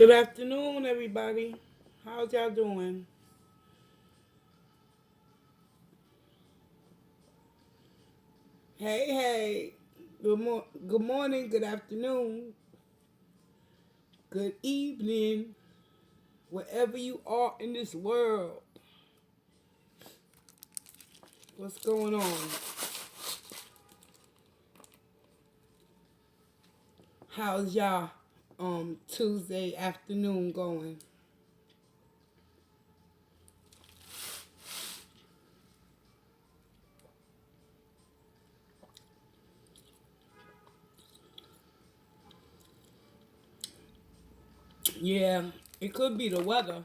Good afternoon, everybody. How's y'all doing? Hey, hey. Good morning, good afternoon, good evening, wherever you are in this world. What's going on? How's y'all Tuesday afternoon going? Yeah, it could be the weather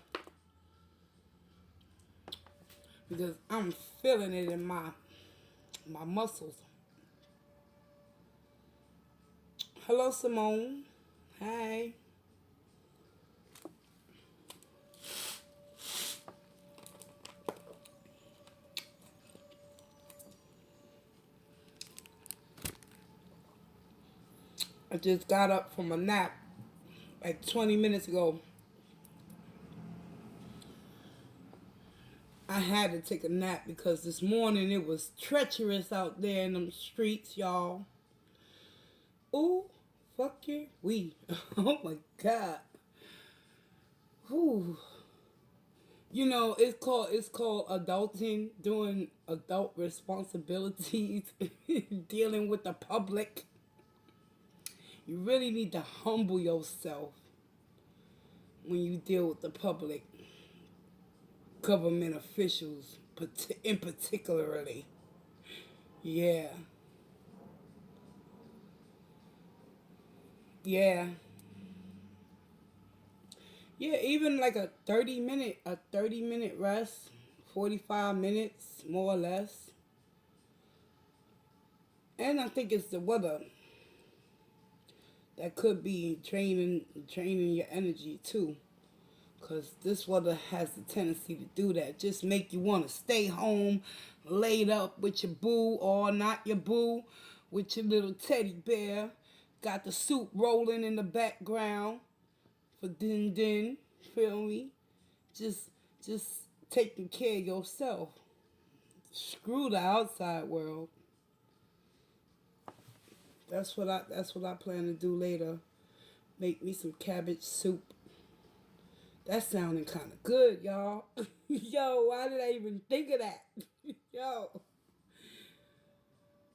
because I'm feeling it in my muscles. Hello, Simone. Hi. I just got up from a nap like 20 minutes ago. I had to take a nap because this morning it was treacherous out there in them streets, y'all. Ooh, fuck you, we. Oh my god. Whew. It's called adulting, doing adult responsibilities, dealing with the public. You really need to humble yourself when you deal with the public, government officials, in particularly. Yeah, yeah. Yeah, even like a 30-minute rest, 45 minutes more or less. And I think it's the weather that could be training your energy too. Cause this weather has the tendency to do that. Just make you want to stay home, laid up with your boo or not your boo, with your little teddy bear. Got the soup rolling in the background for din din. Feel me? Just just taking care of yourself. Screw the outside world. That's what I plan to do later. Make me some cabbage soup. That's sounding kind of good, y'all. Yo, why did I even think of that? Yo.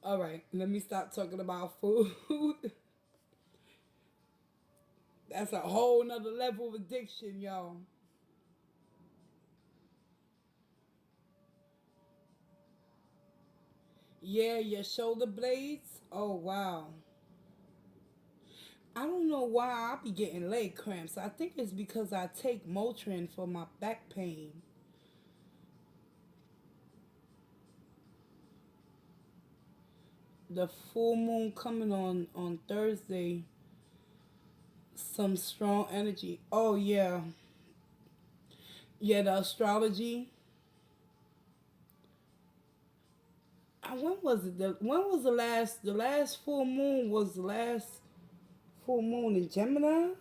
All right, let me stop talking about food. That's a whole nother level of addiction, y'all. Yeah, your shoulder blades. Oh wow. I don't know why I be getting leg cramps. I think it's because I take Motrin for my back pain. The full moon coming on Thursday. Some strong energy. Oh yeah, yeah. The astrology. When was it? When was the last? The last full moon was the last full moon in Gemini.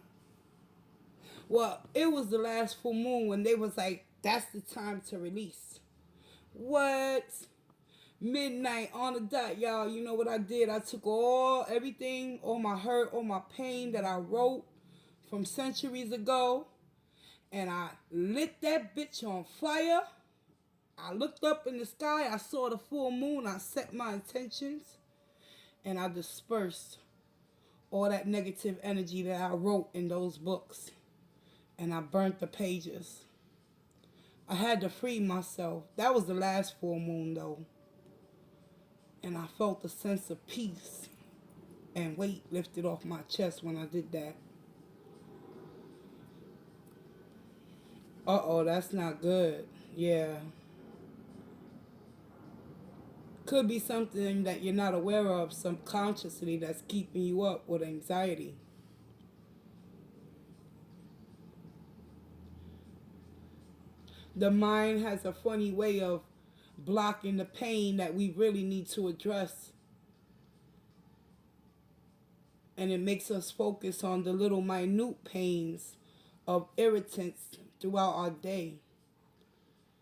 Well, it was the last full moon when they was like, that's the time to release. What? Midnight on the dot, y'all. You know what I did? I took everything, all my hurt, all my pain that I wrote from centuries ago, and I lit that bitch on fire. I looked up in the sky, I saw the full moon, I set my intentions, and I dispersed all that negative energy that I wrote in those books, and I burnt the pages. I had to free myself. That was the last full moon, though, and I felt a sense of peace and weight lifted off my chest when I did that. Uh-oh, that's not good. Yeah. Could be something that you're not aware of subconsciously that's keeping you up with anxiety. The mind has a funny way of blocking the pain that we really need to address, and it makes us focus on the little minute pains of irritants throughout our day.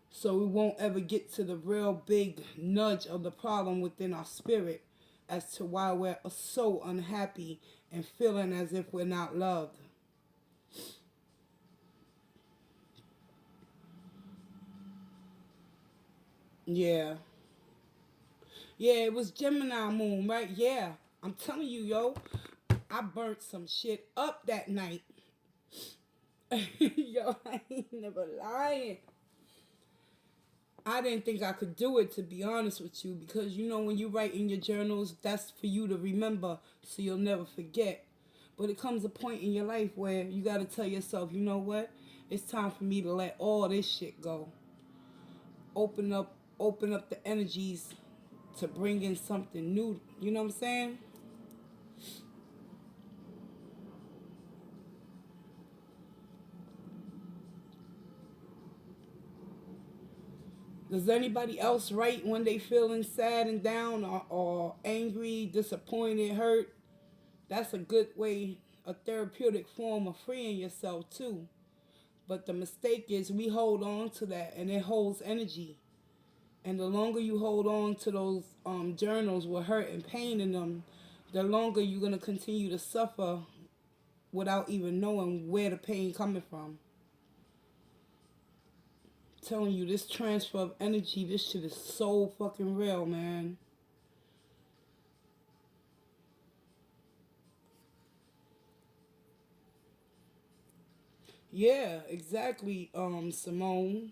So we won't ever get to the real big nudge of the problem within our spirit as to why we're so unhappy and feeling as if we're not loved. Yeah. Yeah, it was Gemini moon, right? Yeah. I'm telling you, yo, I burnt some shit up that night. Yo, I ain't never lying. I didn't think I could do it, to be honest with you, because you know when you write in your journals, that's for you to remember so you'll never forget. But it comes a point in your life where you got to tell yourself, you know what? It's time for me to let all this shit go. Open up the energies to bring in something new. You know what I'm saying? Does anybody else write when they feeling sad and down or angry, disappointed, hurt? That's a good way, a therapeutic form of freeing yourself too. But the mistake is we hold on to that and it holds energy. And the longer you hold on to those journals with hurt and pain in them, the longer you're going to continue to suffer without even knowing where the pain coming from. I'm telling you, this transfer of energy, this shit is so fucking real, man. Yeah, exactly, Simone.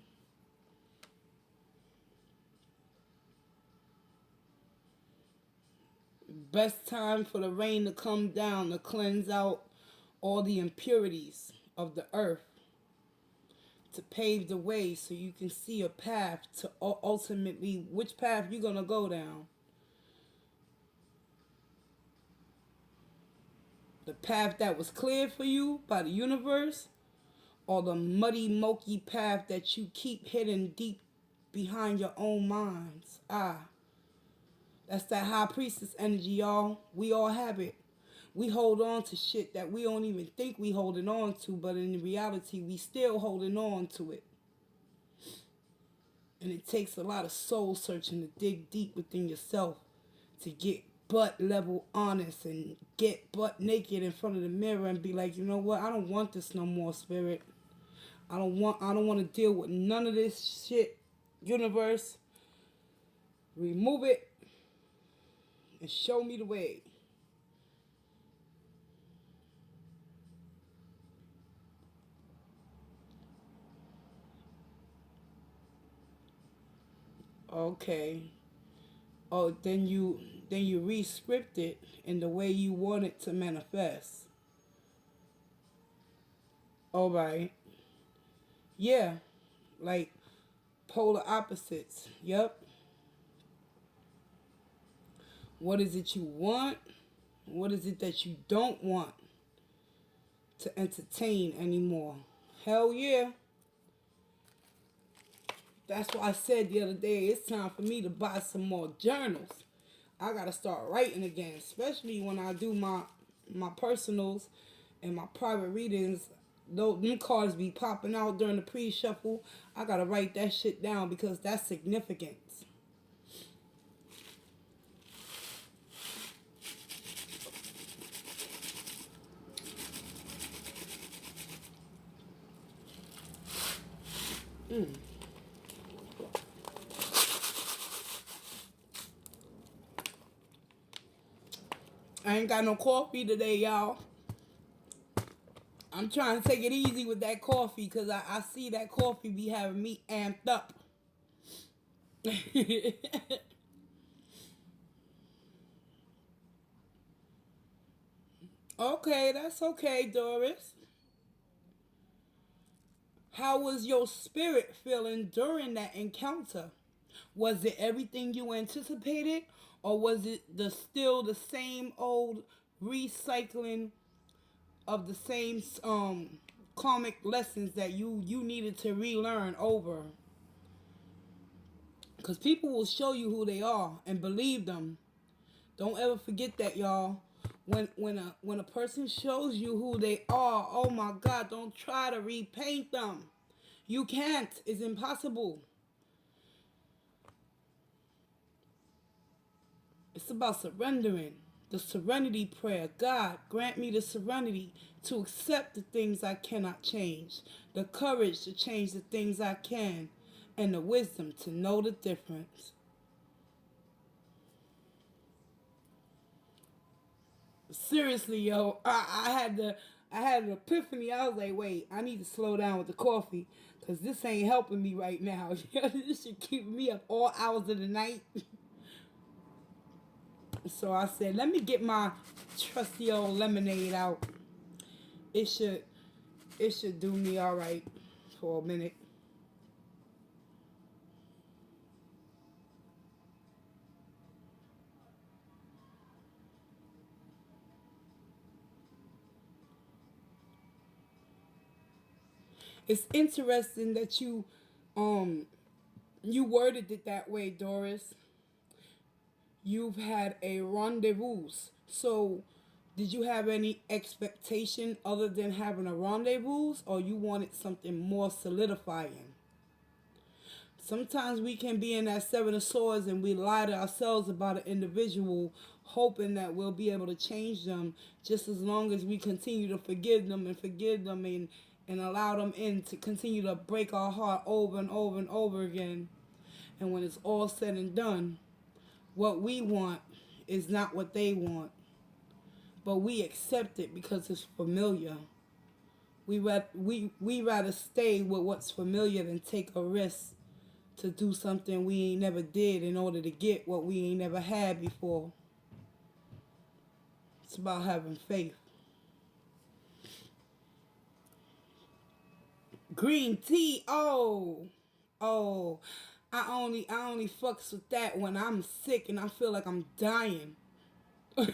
Best time for the rain to come down to cleanse out all the impurities of the earth, to pave the way so you can see a path to ultimately which path you're going to go down. The path that was cleared for you by the universe, or the muddy, murky path that you keep hidden deep behind your own minds. That's that high priestess energy, y'all. We all have it. We hold on to shit that we don't even think we holding on to, but in reality, we still holding on to it. And it takes a lot of soul searching to dig deep within yourself to get butt level honest and get butt naked in front of the mirror and be like, you know what? I don't want this no more, spirit. I don't want to deal with none of this shit. Universe, remove it and show me the way. Okay. Oh, then you re-script it in the way you want it to manifest. All right. Yeah, like polar opposites. Yep. What is it you want? What is it that you don't want to entertain anymore? Hell yeah. That's why I said the other day it's time for me to buy some more journals. I gotta start writing again, especially when I do my personals and my private readings. Though them cards be popping out during the pre-shuffle, I gotta write that shit down because that's significance. Mm. I ain't got no coffee today, y'all. I'm trying to take it easy with that coffee because I see that coffee be having me amped up. Okay, that's okay, Doris. How was your spirit feeling during that encounter? Was it everything you anticipated, or was it still the same old recycling of the same karmic lessons that you needed to relearn over? Because people will show you who they are and believe them. Don't ever forget that, y'all. When a person shows you who they are, oh my God, don't try to repaint them. You can't. It's impossible. It's about surrendering. The serenity prayer. God, grant me the serenity to accept the things I cannot change, the courage to change the things I can, and the wisdom to know the difference. Seriously, yo, I had an epiphany. I was like, wait, I need to slow down with the coffee because this ain't helping me right now. This should keep me up all hours of the night. So I said, let me get my trusty old lemonade out. It should it should do me all right for a minute. It's interesting that um you worded it that way, Doris. You've had a rendezvous. So did you have any expectation other than having a rendezvous, or you wanted something more solidifying? Sometimes we can be in that seven of swords and we lie to ourselves about an individual, hoping that we'll be able to change them just as long as we continue to forgive them and allow them in to continue to break our heart over and over and over again. And when it's all said and done, what we want is not what they want, but we accept it because it's familiar. We rather stay with what's familiar than take a risk to do something we ain't never did in order to get what we ain't never had before. It's about having faith. Green tea, oh, I only fucks with that when I'm sick and I feel like I'm dying. Yeah,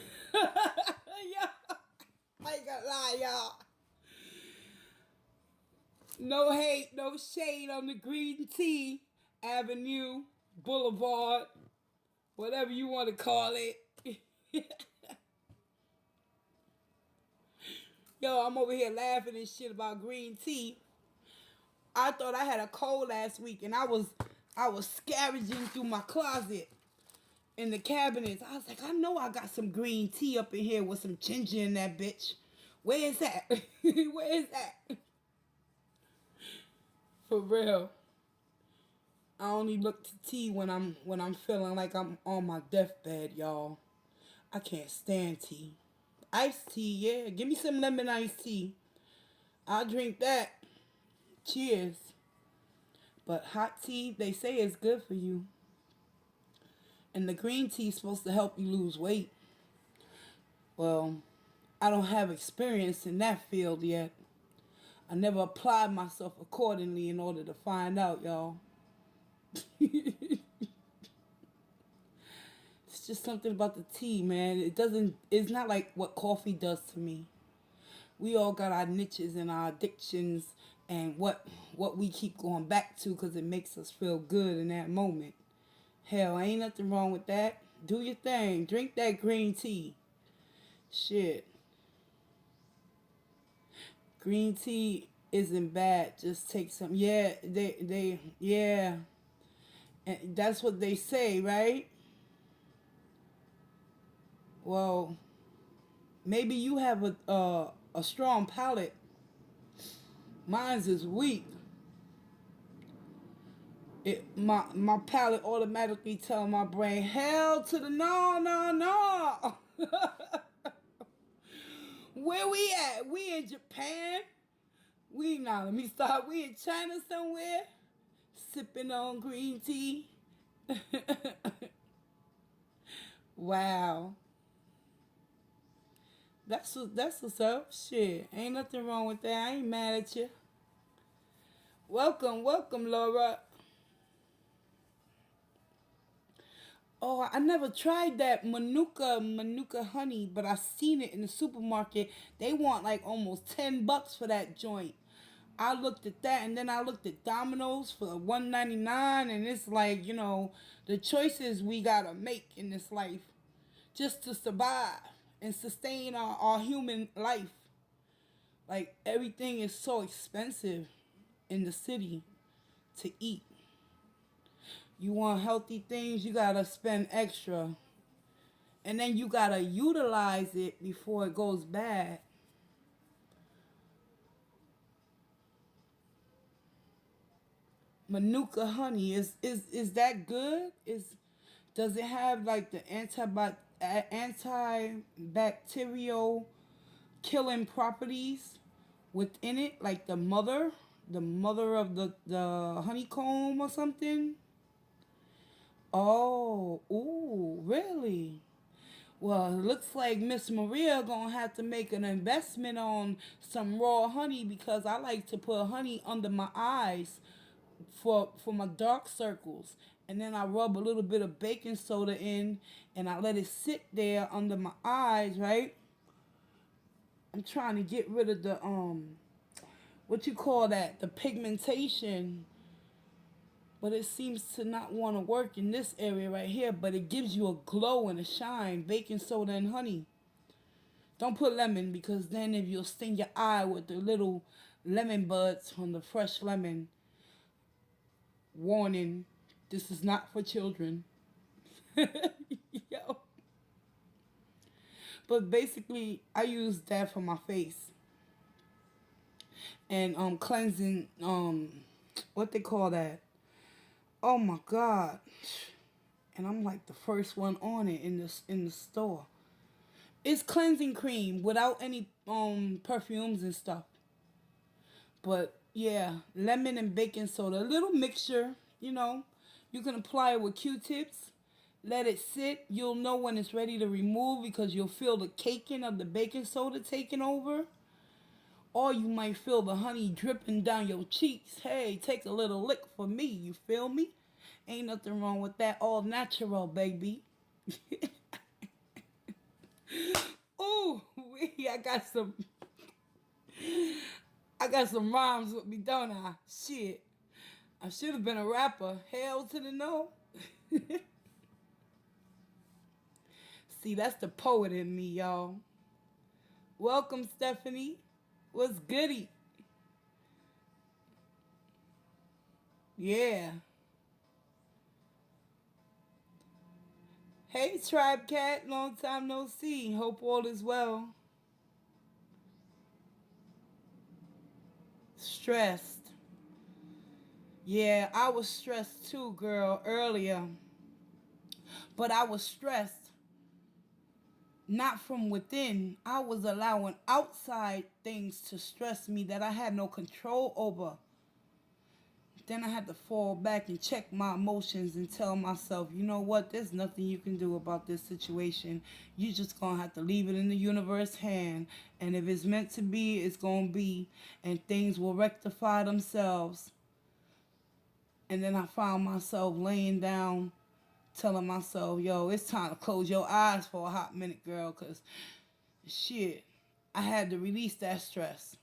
I ain't gonna lie, y'all. No hate, no shade on the Green Tea Avenue, Boulevard, whatever you want to call it. Yo, I'm over here laughing and shit about green tea. I thought I had a cold last week and I was scavenging through my closet in the cabinets. I was like, I know I got some green tea up in here with some ginger in that bitch. Where is that? Where is that? For real. I only look to tea when I'm feeling like I'm on my deathbed, y'all. I can't stand tea. Iced tea, yeah. Give me some lemon iced tea. I'll drink that. Cheers. But hot tea, they say is good for you. And the green tea is supposed to help you lose weight. Well, I don't have experience in that field yet. I never applied myself accordingly in order to find out, y'all. It's just something about the tea, man. It's not like what coffee does to me. We all got our niches and our addictions and what we keep going back to because it makes us feel good in that moment. Hell, ain't nothing wrong with that. Do your thing. Drink that green tea. Shit. Green tea isn't bad. Just take some. Yeah, yeah. And that's what they say, right? Well, maybe you have a strong palate. Mine's is weak. My palate automatically tell my brain, hell to the no, no, no. Where we at? We in Japan? Let me start. We in China somewhere? Sipping on green tea? Wow. That's what's up. Shit. Ain't nothing wrong with that. I ain't mad at you. Welcome, Laura. Oh, I never tried that Manuka honey, but I seen it in the supermarket. They want like almost $10 for that joint. I looked at that and then I looked at Domino's for $1.99, and it's like, the choices we gotta make in this life just to survive. and sustain our human life. Like everything is so expensive in the city to eat. You want healthy things, you gotta spend extra. And then you gotta utilize it before it goes bad. Manuka honey is that good? Is Does it have like the antibacterial killing properties within it, like the mother of the honeycomb or something? Oh, ooh, really? Well, it looks like Miss Maria gonna have to make an investment on some raw honey because I like to put honey under my eyes for my dark circles, and then I rub a little bit of baking soda in, and I let it sit there under my eyes. Right? I'm trying to get rid of the what you call that, the pigmentation, but it seems to not want to work in this area right here. But it gives you a glow and a shine. Baking soda and honey. Don't put lemon because then if you'll sting your eye with the little lemon buds from the fresh lemon. Warning, this is not for children. Yo. But basically, I use that for my face. And cleansing, what they call that? Oh my God. And I'm like the first one on it in the store. It's cleansing cream without any perfumes and stuff. But yeah, lemon and baking soda, a little mixture, you know. You can apply it with Q-tips. Let it sit. You'll know when it's ready to remove because you'll feel the caking of the baking soda taking over. Or you might feel the honey dripping down your cheeks. Hey, take a little lick for me. You feel me? Ain't nothing wrong with that. All natural, baby. Ooh, I got some rhymes with me, don't I? Shit. I should have been a rapper. Hell to the no. See, that's the poet in me, y'all. Welcome, Stephanie. What's goody? Yeah. Hey, Tribe Cat. Long time no see. Hope all is well. Stressed. Yeah, I was stressed too, girl, earlier. But I was stressed not from within. I was allowing outside things to stress me that I had no control over. Then I had to fall back and check my emotions and tell myself, you know what, there's nothing you can do about this situation. You just gonna have to leave it in the universe's hand. And if it's meant to be, it's gonna be. And things will rectify themselves. And then I found myself laying down, telling myself, yo, it's time to close your eyes for a hot minute, girl, because shit, I had to release that stress.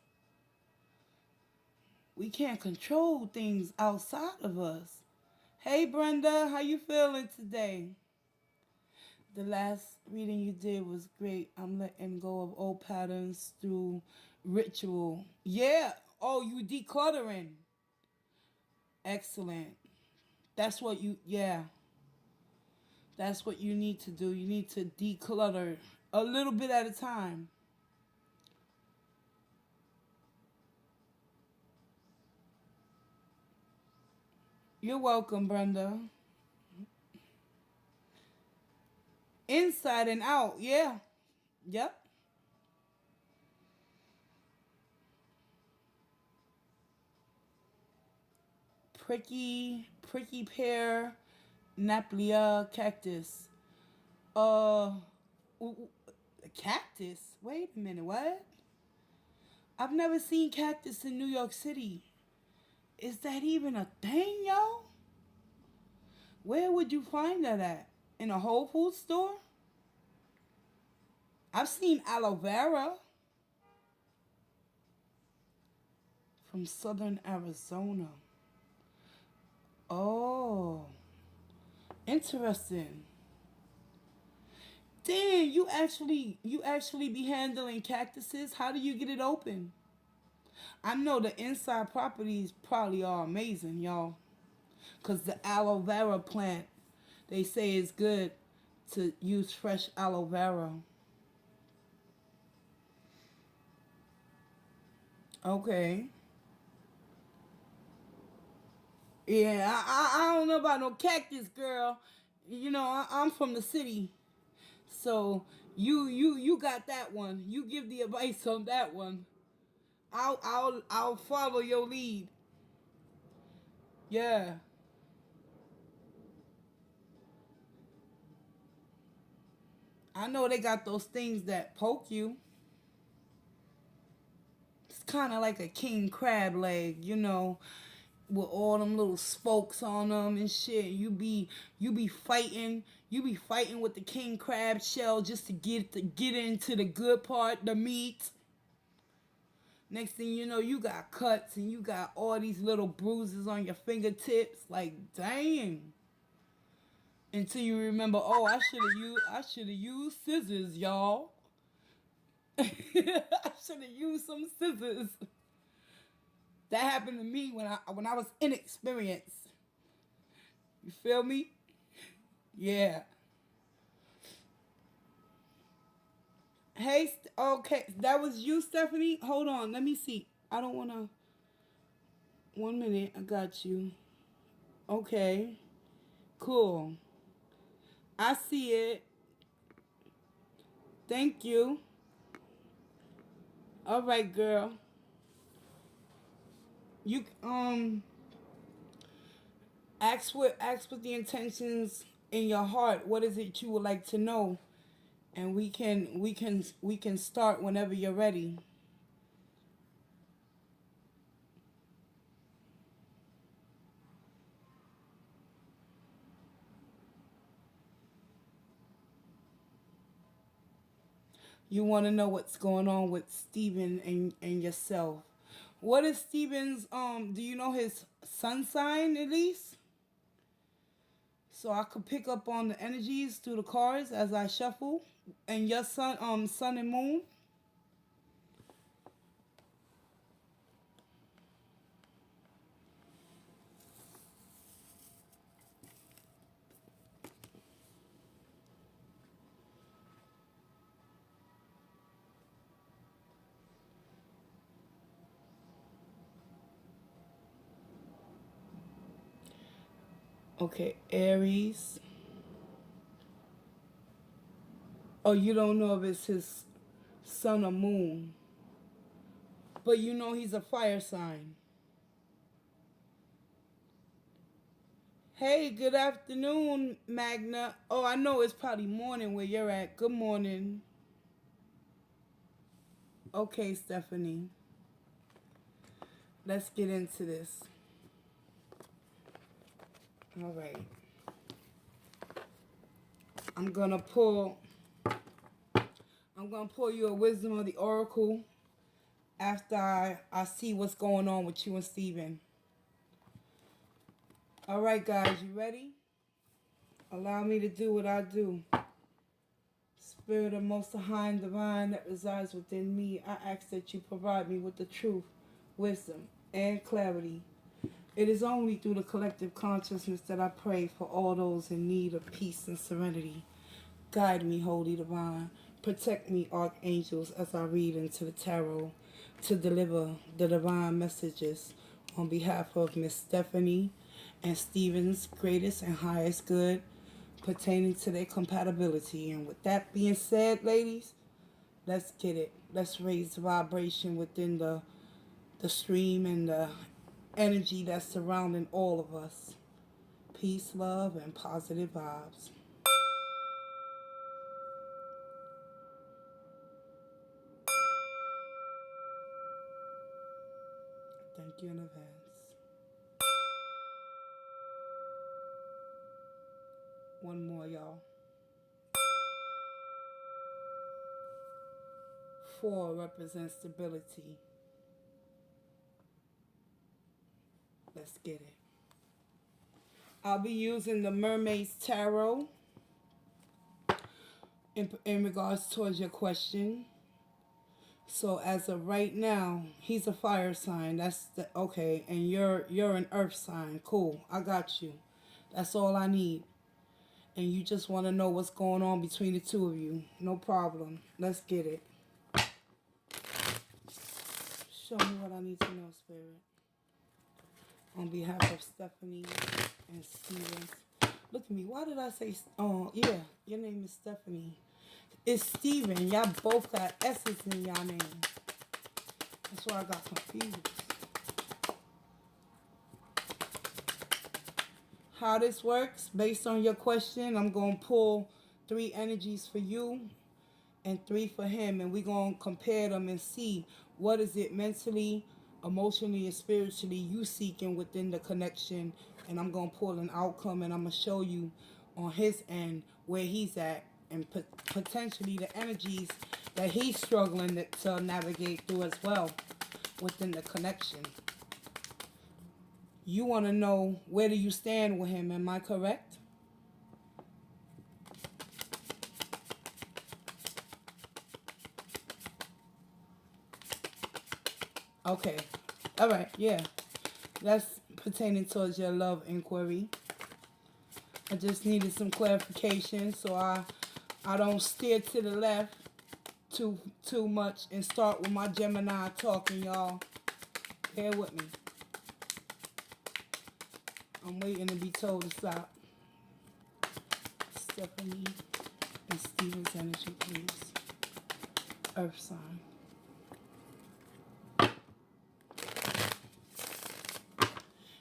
We can't control things outside of us. Hey Brenda, how you feeling today? The last reading you did was great. I'm letting go of old patterns through ritual. Yeah. Oh, you decluttering. Excellent. That's what you, yeah. That's what you need to do. You need to declutter a little bit at a time. You're welcome, Brenda. Inside and out. Yeah. Yep. Pricky pear, Naplia cactus. Uh, cactus? Wait a minute, what? I've never seen cactus in New York City. Is that even a thing, yo? Where would you find that at? In a Whole Foods store? I've seen aloe vera from southern Arizona. Oh, interesting. Damn, you actually be handling cactuses? How do you get it open? I know the inside properties probably are amazing, y'all. Cause the aloe vera plant, they say is good to use fresh aloe vera. Okay. Yeah, I don't know about no cactus, girl. You know, I'm from the city, so you got that one. You give the advice on that one. I'll follow your lead. Yeah, I know they got those things that poke you. It's kind of like a king crab leg, you know, with all them little spokes on them and shit. You be fighting with the king crab shell just to get into the good part, the meat. Next thing you know, you got cuts and you got all these little bruises on your fingertips. Like, dang. Until you remember, oh, I should have used scissors, y'all. I should have used some scissors. That happened to me when I was inexperienced. You feel me? Yeah. Hey, okay, that was you, Stephanie. Hold on, let me see. I don't wanna. 1 minute, I got you. Okay, cool. I see it. Thank you. All right, girl. You ask with the intentions in your heart. What is it you would like to know? And we can start whenever you're ready. You want to know what's going on with Steven and yourself. What is Steven's do you know his sun sign at least? So I could pick up on the energies through the cards as I shuffle. And your sun and moon. Okay, Aries. Oh, you don't know if it's his sun or moon. But you know he's a fire sign. Hey, good afternoon, Magna. Oh, I know it's probably morning where you're at. Good morning. Okay, Stephanie. Let's get into this. All right. I'm gonna pull I'm gonna pull you a wisdom of the oracle after I see what's going on with you and Steven. All right, guys, you ready? Allow me to do what I do. Spirit of Most High and Divine that resides within me, I ask that you provide me with the truth, wisdom, and clarity. It is only through the collective consciousness that I pray for all those in need of peace and serenity. Guide me, Holy Divine. Protect me, archangels, as I read into the tarot to deliver the divine messages on behalf of Miss Stephanie and Stephen's greatest and highest good pertaining to their compatibility. And with that being said, ladies, let's get it. Let's raise the vibration within the stream and the energy that's surrounding all of us. Peace, love, and positive vibes. Thank you in advance. One more, y'all. 4 represents stability. Let's get it. I'll be using the Mermaid's Tarot in regards towards your question. So as of right now, he's a fire sign. That's the okay, and you're an earth sign. Cool, I got you. That's all I need. And you just want to know what's going on between the two of you. No problem. Let's get it. Show me what I need to know, Spirit. On behalf of Stephanie and Stevens. Look at me. Why did I say... Oh, yeah. Your name is Stephanie. It's Steven. Y'all both got S's in y'all name. That's why I got confused. How this works, based on your question, I'm going to pull 3 energies for you and 3 for him. And we're going to compare them and see what is it mentally, emotionally, and spiritually you seeking within the connection. And I'm going to pull an outcome, and I'm going to show you on his end where he's at, and potentially the energies that he's struggling to navigate through as well within the connection. You want to know, where do you stand with him? Am I correct? Okay. All right. Yeah. That's pertaining towards your love inquiry. I just needed some clarification so I don't steer to the left too much and start with my Gemini talking, y'all. Bear with me. I'm waiting to be told to stop. Stephanie and Steven's energy, please. Earth sign.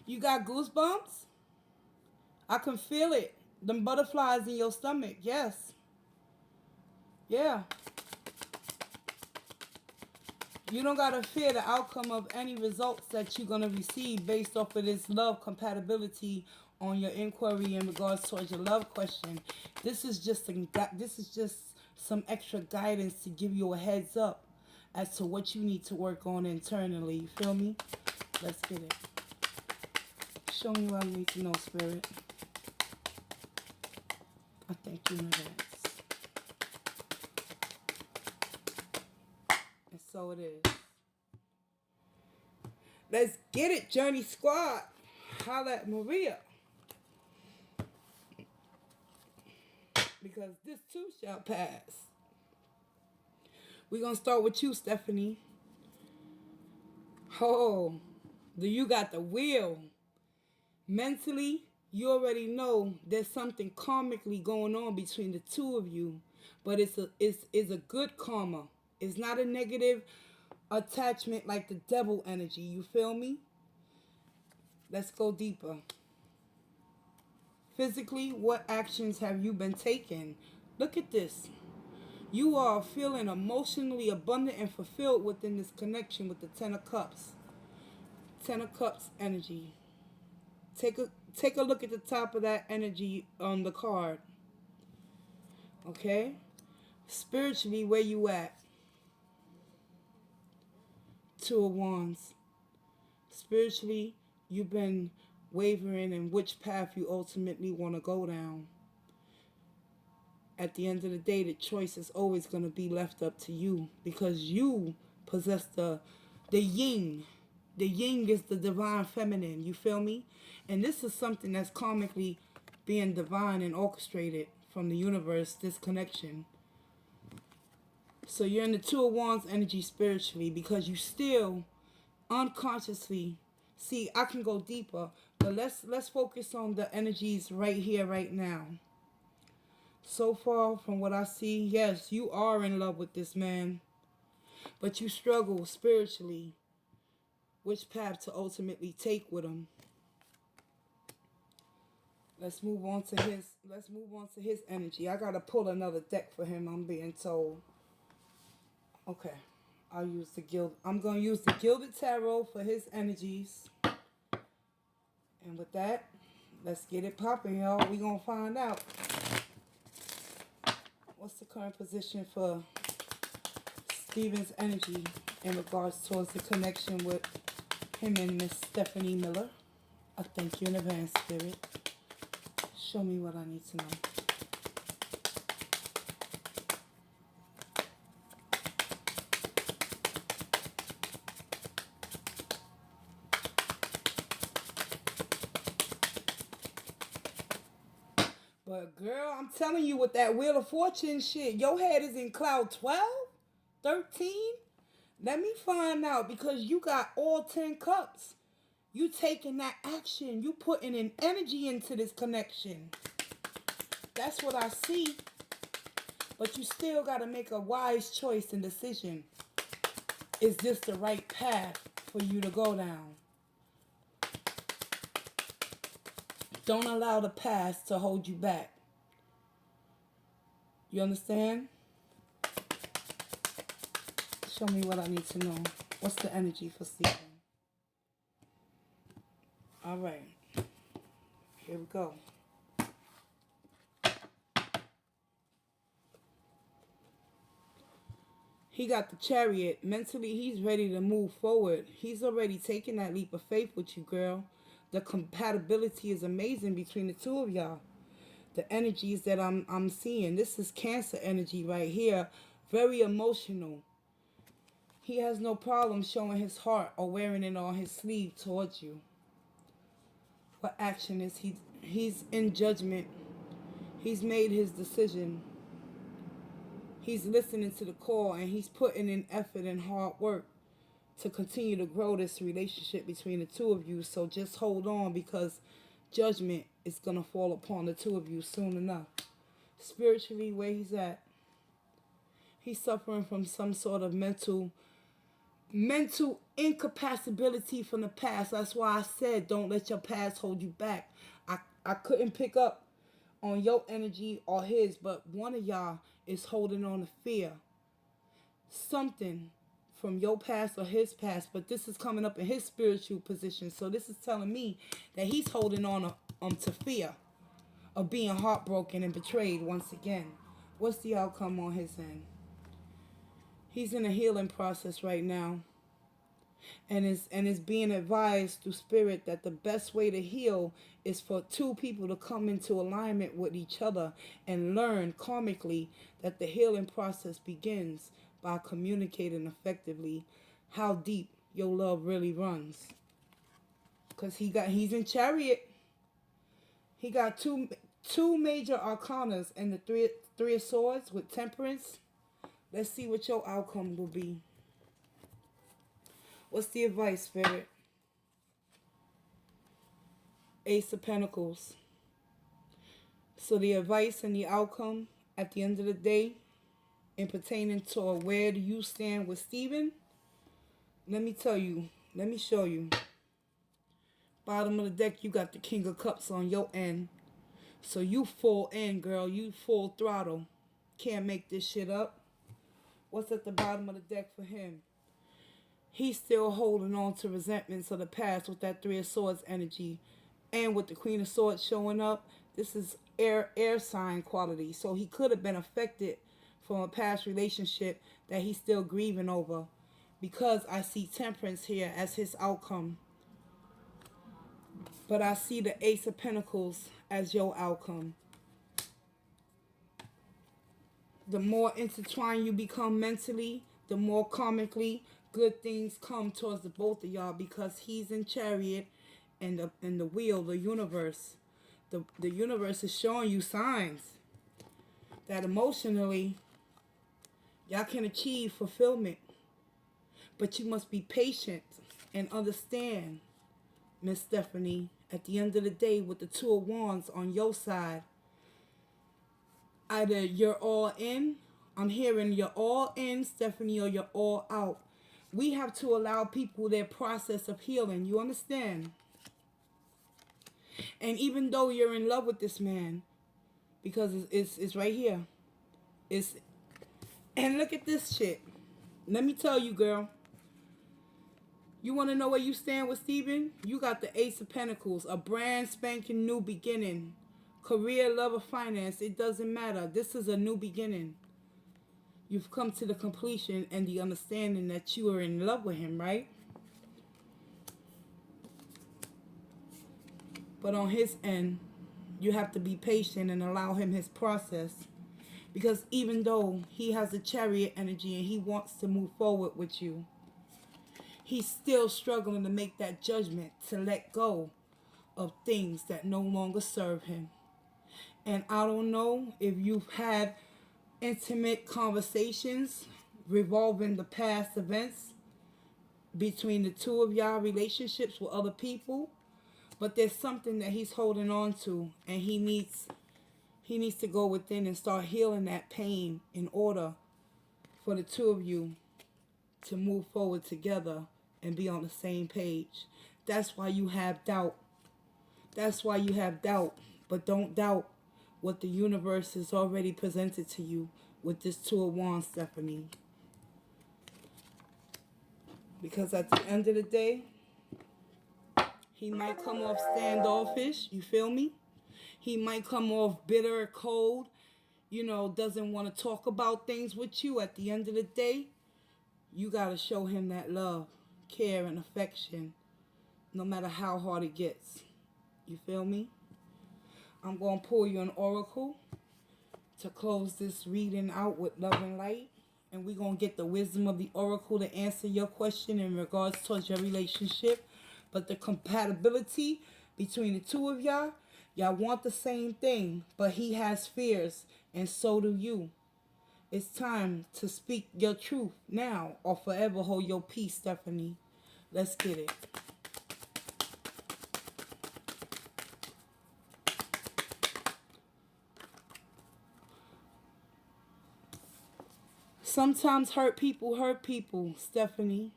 You got goosebumps? I can feel it. Them butterflies in your stomach. Yes. Yeah. You don't got to fear the outcome of any results that you're going to receive based off of this love compatibility on your inquiry in regards towards your love question. This is just some extra guidance to give you a heads up as to what you need to work on internally. You feel me? Let's get it. Show me what I need to know, Spirit. I thank you in advance. And so it is. Let's get it, Journey Squad. Holla at Maria. Because this too shall pass. We're going to start with you, Stephanie. Oh, you got the wheel. Mentally, you already know there's something karmically going on between the two of you. But it's a good karma. It's not a negative attachment like the devil energy. You feel me? Let's go deeper. Physically, what actions have you been taking? Look at this. You are feeling emotionally abundant and fulfilled within this connection with the Ten of Cups. Ten of Cups energy. Take a look at the top of that energy on the card. Okay? Spiritually, where you at? 2 of Wands. Spiritually, you've been wavering in which path you ultimately want to go down. At the end of the day, the choice is always going to be left up to you, because you possess the yin. The yin is the divine feminine, you feel me? And this is something that's karmically being divine and orchestrated from the universe, this connection. So you're in the 2 of Wands energy spiritually, because you still unconsciously, see, I can go deeper, but let's focus on the energies right here, right now. So far from what I see, yes, you are in love with this man, but you struggle spiritually which path to ultimately take with him. Let's move on to his energy. I gotta pull another deck for him, I'm being told. Okay. I'm gonna use the Gilded Tarot for his energies. And with that, let's get it popping, y'all. We gonna find out. What's the current position for Steven's energy in regards towards the connection with him and Miss Stephanie Miller? I thank you in advance, Spirit. Show me what I need to know. But girl, I'm telling you, with that Wheel of Fortune shit, your head is in cloud 12, 13. Let me find out, because you got all 10 cups. You taking that action. You putting in energy into this connection. That's what I see. But you still got to make a wise choice and decision. Is this the right path for you to go down? Don't allow the past to hold you back. You understand? Show me what I need to know. What's the energy for Stephen? All right. Here we go. He got the Chariot. Mentally, he's ready to move forward. He's already taken that leap of faith with you, girl. The compatibility is amazing between the two of y'all. The energies that I'm seeing. This is Cancer energy right here. Very emotional. He has no problem showing his heart or wearing it on his sleeve towards you. What action is he? He's in judgment. He's made his decision. He's listening to the call, and he's putting in effort and hard work to continue to grow this relationship between the two of you. So just hold on, because judgment is going to fall upon the two of you soon enough. Spiritually, where he's at, he's suffering from some sort of mental incapacity from the past. That's why I said don't let your past hold you back. I couldn't pick up on your energy or his, but one of y'all is holding on to fear. Something from your past or his past, but this is coming up in his spiritual position. So this is telling me that he's holding on to fear of being heartbroken and betrayed once again. What's the outcome on his end? He's in a healing process right now. And is being advised through spirit that the best way to heal is for two people to come into alignment with each other and learn karmically that the healing process begins by communicating effectively how deep your love really runs. Because he's in Chariot. He got two major arcanas and the three of swords with temperance. Let's see what your outcome will be. What's the advice, Spirit? Ace of Pentacles. So the advice and the outcome at the end of the day, in pertaining to where do you stand with Stephen, let me tell you, let me show you. Bottom of the deck, you got the King of Cups on your end. So you full in, girl. You full throttle. Can't make this shit up. What's at the bottom of the deck for him? He's still holding on to resentments of the past with that Three of Swords energy. And with the Queen of Swords showing up, this is air sign quality. So he could have been affected from a past relationship that he's still grieving over. Because I see Temperance here as his outcome. But I see the Ace of Pentacles as your outcome. The more intertwined you become mentally, the more karmically good things come towards the both of y'all, because he's in Chariot and the wheel, the universe. The universe is showing you signs that emotionally y'all can achieve fulfillment. But you must be patient and understand, Miss Stephanie, at the end of the day, with the Two of Wands on your side, either you're all in, I'm hearing you're all in, Stephanie, or you're all out. We have to allow people their process of healing. You understand? And even though you're in love with this man, because it's right here. And look at this shit. Let me tell you, girl. You want to know where you stand with Stephen? You got the Ace of Pentacles, a brand spanking new beginning. Career, love, or finance, it doesn't matter. This is a new beginning. You've come to the completion and the understanding that you are in love with him, right? But on his end, you have to be patient and allow him his process. Because even though he has a Chariot energy and he wants to move forward with you, he's still struggling to make that judgment to let go of things that no longer serve him. And I don't know if you've had intimate conversations revolving the past events between the two of y'all relationships with other people, but there's something that he's holding on to, and he needs to go within and start healing that pain in order for the two of you to move forward together and be on the same page. That's why you have doubt. That's why you have doubt. But don't doubt what the universe has already presented to you with this Two of Wands, Stephanie. Because at the end of the day, he might come off standoffish, you feel me? He might come off bitter, cold, doesn't want to talk about things with you. At the end of the day, you got to show him that love, care, and affection, no matter how hard it gets. You feel me? I'm going to pull you an oracle to close this reading out with love and light. And we're going to get the wisdom of the oracle to answer your question in regards towards your relationship. But the compatibility between the two of y'all want the same thing. But he has fears, and so do you. It's time to speak your truth now or forever hold your peace, Stephanie. Let's get it. Sometimes hurt people, Stephanie.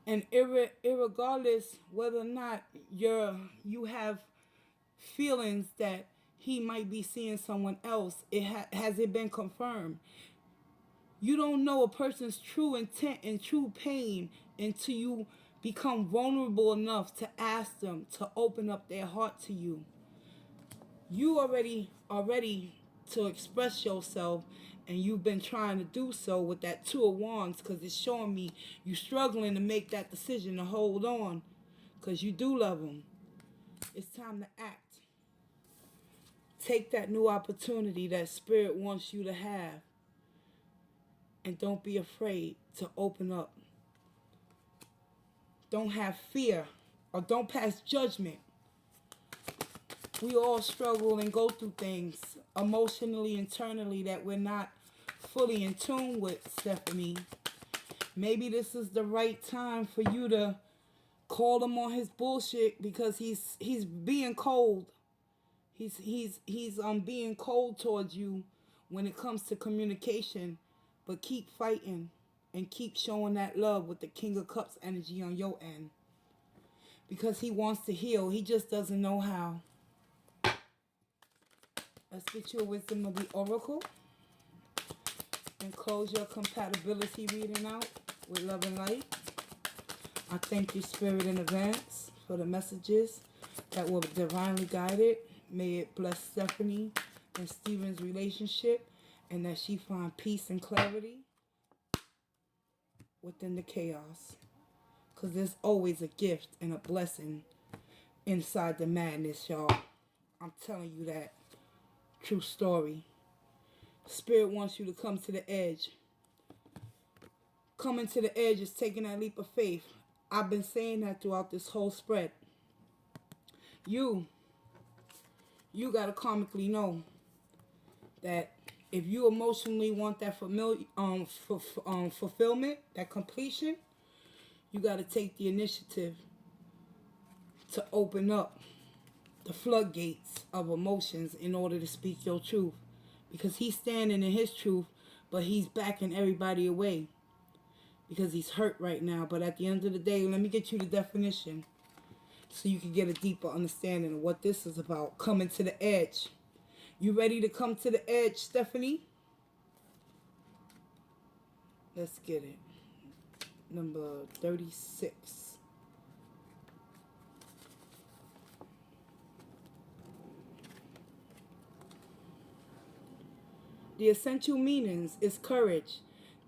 And irregardless whether or not you have feelings that he might be seeing someone else, has it been confirmed? You don't know a person's true intent and true pain until you become vulnerable enough to ask them to open up their heart to you. You already are ready to express yourself, and you've been trying to do so with that Two of Wands, because it's showing me you struggling to make that decision to hold on because you do love him. It's time to act. Take that new opportunity that Spirit wants you to have, and don't be afraid to open up. Don't have fear, or don't pass judgment. We all struggle and go through things emotionally, internally, that we're not fully in tune with, Stephanie. Maybe this is the right time for you to call him on his bullshit, because he's being cold. He's being cold towards you when it comes to communication. But keep fighting and keep showing that love with the King of Cups energy on your end, because he wants to heal. He just doesn't know how. Let's get you a wisdom of the oracle and close your compatibility reading out with love and light. I thank you, Spirit, in advance for the messages that were divinely guided. May it bless Stephanie and Stephen's relationship, and that she find peace and clarity within the chaos. Because there's always a gift and a blessing inside the madness, y'all. I'm telling you that. True story. Spirit wants you to come to the edge. Coming to the edge is taking that leap of faith. I've been saying that throughout this whole spread. You gotta karmically know that if you emotionally want that fulfillment, that completion, you gotta take the initiative to open up the floodgates of emotions in order to speak your truth. Because he's standing in his truth, but he's backing everybody away because he's hurt right now. But at the end of the day, let me get you the definition so you can get a deeper understanding of what this is about. Coming to the edge. You ready to come to the edge, Stephanie? Let's get it. Number 36. The essential meanings is courage,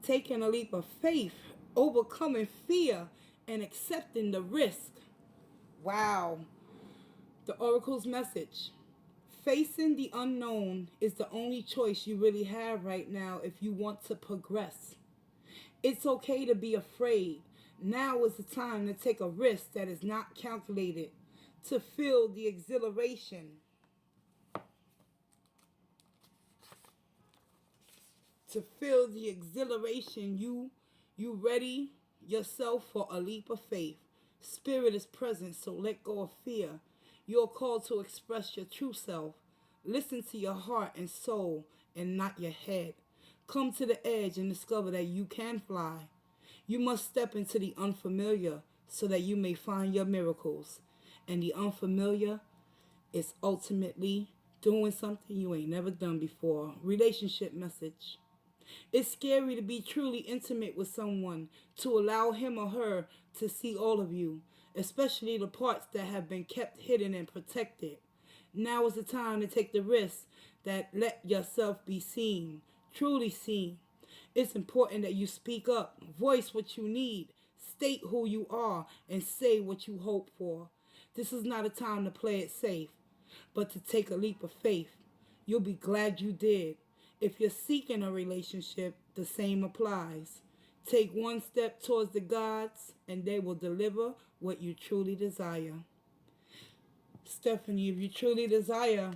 taking a leap of faith, overcoming fear, and accepting the risk. Wow. The oracle's message. Facing the unknown is the only choice you really have right now if you want to progress. It's okay to be afraid. Now is the time to take a risk that is not calculated, to feel the exhilaration. to feel the exhilaration. You ready yourself for a leap of faith. Spirit is present, so let go of fear. You are called to express your true self. Listen to your heart and soul and not your head. Come to the edge and discover that you can fly. You must step into the unfamiliar so that you may find your miracles. And the unfamiliar is ultimately doing something you ain't never done before. Relationship message. It's scary to be truly intimate with someone, to allow him or her to see all of you, especially the parts that have been kept hidden and protected. Now is the time to take the risk that let yourself be seen, truly seen. It's important that you speak up, voice what you need, state who you are, and say what you hope for. This is not a time to play it safe, but to take a leap of faith. You'll be glad you did. If you're seeking a relationship, the same applies. Take one step towards the gods, and they will deliver what you truly desire. Stephanie, if you truly desire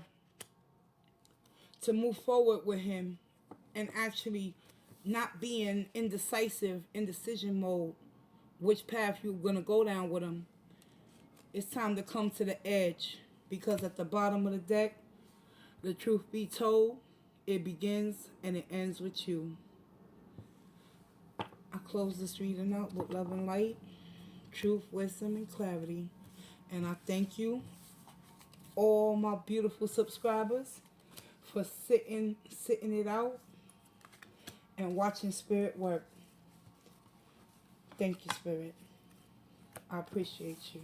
to move forward with him and actually not be in indecision mode, which path you're going to go down with him, it's time to come to the edge. Because at the bottom of the deck, the truth be told, it begins and it ends with you. I close this reading out with love and light, truth, wisdom, and clarity. And I thank you, all my beautiful subscribers, for sitting it out and watching Spirit work. Thank you, Spirit. I appreciate you.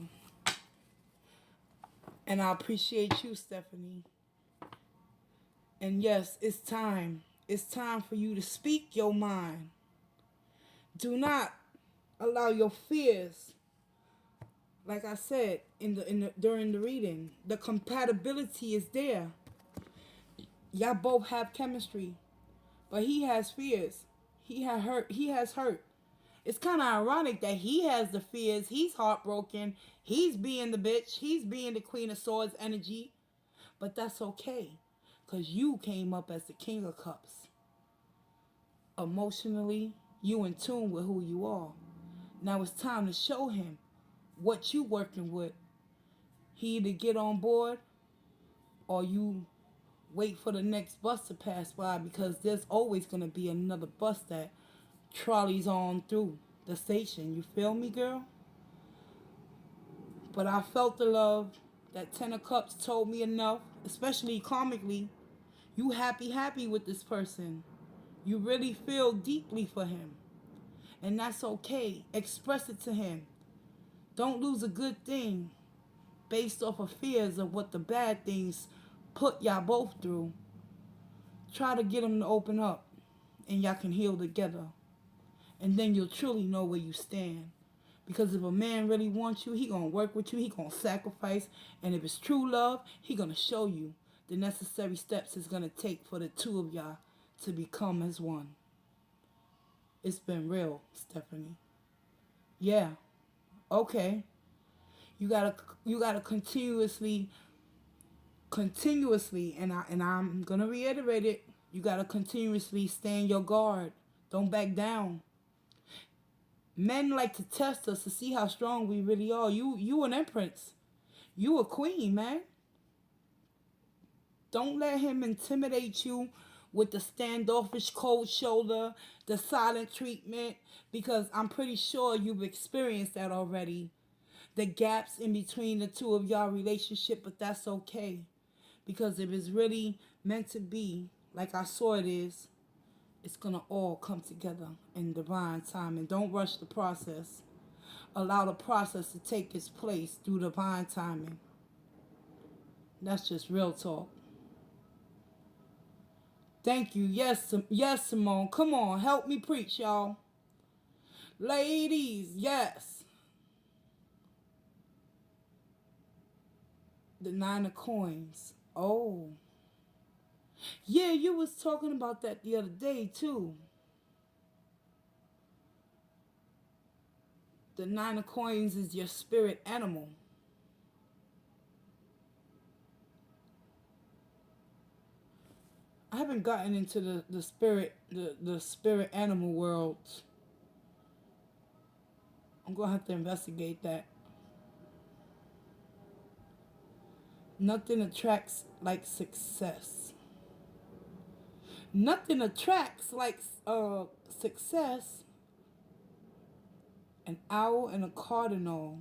And I appreciate you, Stephanie. And yes, it's time. It's time for you to speak your mind. Do not allow your fears, like I said during the reading, the compatibility is there. Y'all both have chemistry, but he has fears. He has hurt. It's kind of ironic that he has the fears. He's heartbroken. He's being the bitch. He's being the Queen of Swords energy. But that's okay, because you came up as the King of Cups. Emotionally, you in tune with who you are. Now it's time to show him what you working with. He either get on board or you wait for the next bus to pass by, because there's always going to be another bus that trolleys on through the station. You feel me, girl? But I felt the love. That Ten of Cups told me enough, especially karmically. You happy with this person. You really feel deeply for him. And that's okay. Express it to him. Don't lose a good thing based off of fears of what the bad things put y'all both through. Try to get him to open up, and y'all can heal together. And then you'll truly know where you stand. Because if a man really wants you, he gonna work with you, he gonna sacrifice, and if it's true love, he gonna show you the necessary steps it's gonna take for the two of y'all to become as one. It's been real, Stephanie. Yeah. Okay. You gotta continuously, and I'm gonna reiterate it. You gotta continuously stand your guard. Don't back down. Men like to test us to see how strong we really are. You an empress. You a queen, man. Don't let him intimidate you with the standoffish cold shoulder, the silent treatment, because I'm pretty sure you've experienced that already. The gaps in between the two of y'all relationship, but that's okay. Because if it's really meant to be, like I saw it is, it's going to all come together in divine time. And don't rush the process. Allow the process to take its place through divine timing. That's just real talk. Thank you. Yes, Simone. Come on, help me preach, y'all. Ladies, yes. The Nine of Coins. Oh. Yeah, you was talking about that the other day, too. The Nine of Coins is your spirit animal. I haven't gotten into the spirit animal world. I'm gonna have to investigate that. Nothing attracts like success. Nothing attracts like success. An owl and a cardinal.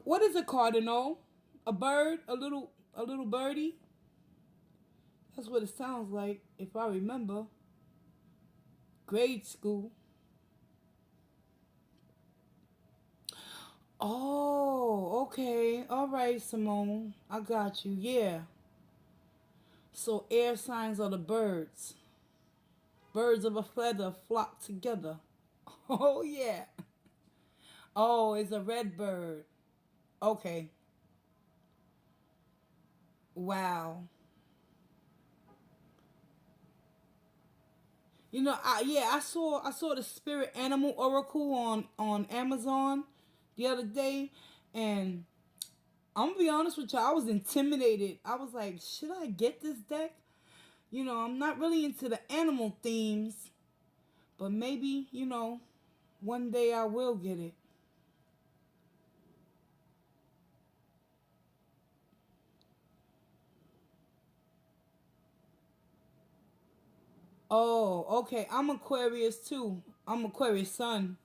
What is a cardinal? A bird? A little birdie? That's what it sounds like if I remember. Grade school. Oh, okay. All right, Simone. I got you. Yeah. So air signs are the birds. Birds of a feather flock together. Oh, yeah. Oh, it's a red bird. Okay. Wow. I saw the spirit animal oracle on Amazon the other day, and I'm gonna be honest with you, I was intimidated. I was like, should I get this deck? I'm not really into the animal themes, but maybe one day I will get it. Oh, okay. I'm Aquarius too. I'm Aquarius sun,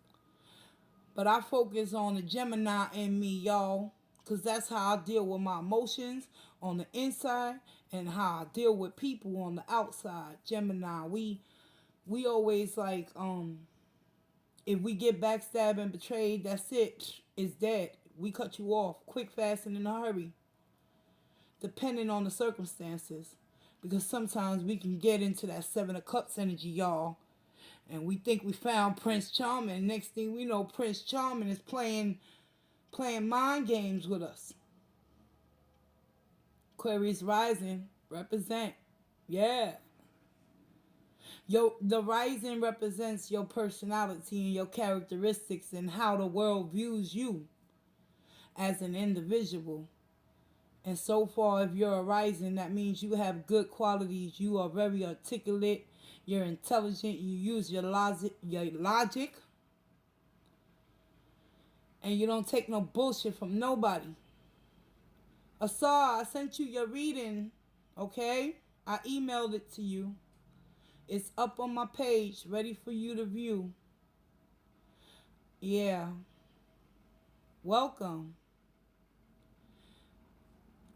but I focus on the Gemini in me, y'all, because that's how I deal with my emotions on the inside and how I deal with people on the outside. Gemini, we always like if we get backstabbed and betrayed, that's it. It's dead. We cut you off quick, fast, and in a hurry, depending on the circumstances. Because sometimes we can get into that Seven of Cups energy, y'all, and we think we found Prince Charming. Next thing we know, Prince Charming is playing mind games with us. Aquarius rising represent, yeah. The rising represents your personality and your characteristics and how the world views you as an individual. And so far, if you're a rising, that means you have good qualities. You are very articulate. You're intelligent. You use your logic, and you don't take no bullshit from nobody. Asar, I sent you your reading, okay? I emailed it to you. It's up on my page, ready for you to view. Yeah, welcome.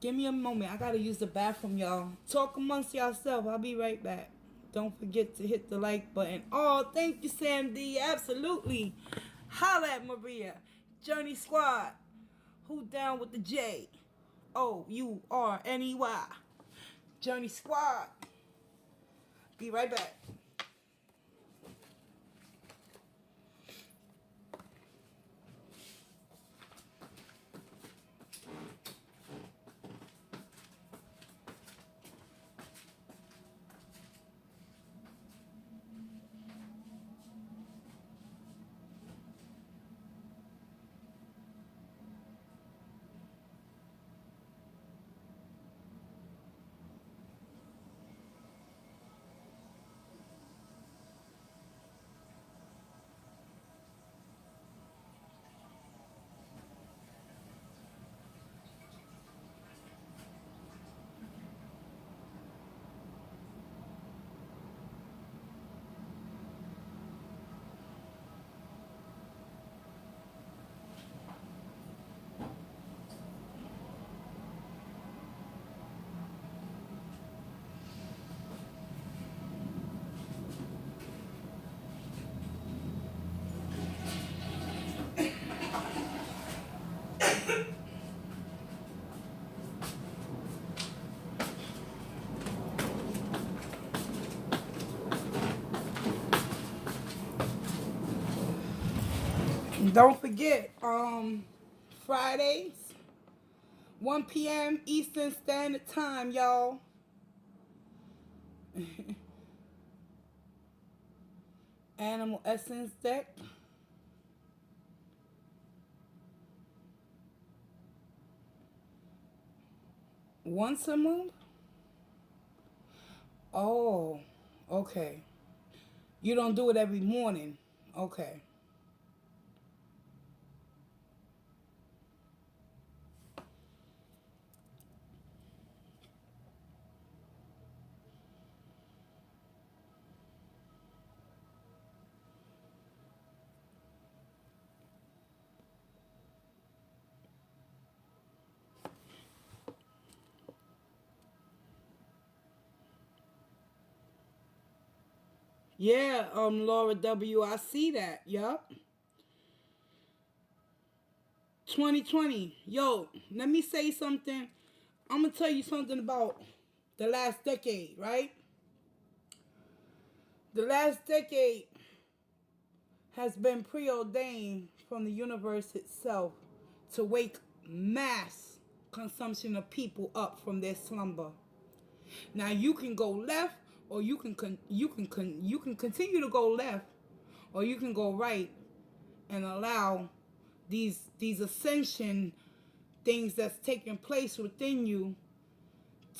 Give me a moment. I gotta use the bathroom, y'all. Talk amongst yourself. I'll be right back. Don't forget to hit the like button. Oh, thank you, Sam D. Absolutely. Holla at Maria. Journey Squad. Who down with the J? OURNEY. Journey Squad. Be right back. Don't forget, Fridays, 1 p.m. Eastern Standard Time, y'all. Animal Essence deck. Once a month? Oh, okay. You don't do it every morning. Okay. Yeah, Laura W. I see that. Yup. 2020. Yo, let me say something. I'm gonna tell you something about the last decade, right? The last decade has been preordained from the universe itself to wake mass consumption of people up from their slumber. Now you can go left, or you can continue to go left, or you can go right and allow these ascension things that's taking place within you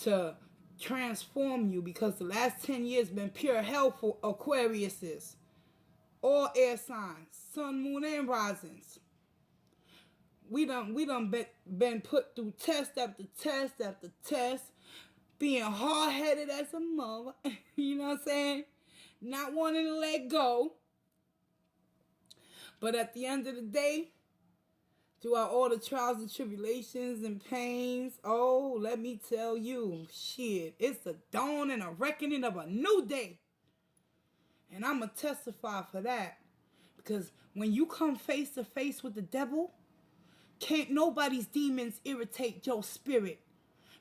to transform you, because the last 10 years been pure hell for Aquariuses, all air signs, sun, moon, and risings. We done been put through test after test after test, being hard headed as a mother. You know what I'm saying? Not wanting to let go. But at the end of the day, throughout all the trials and tribulations and pains, oh, let me tell you, shit, it's the dawn and a reckoning of a new day. And I'm going to testify for that. Because when you come face to face with the devil, can't nobody's demons irritate your spirit.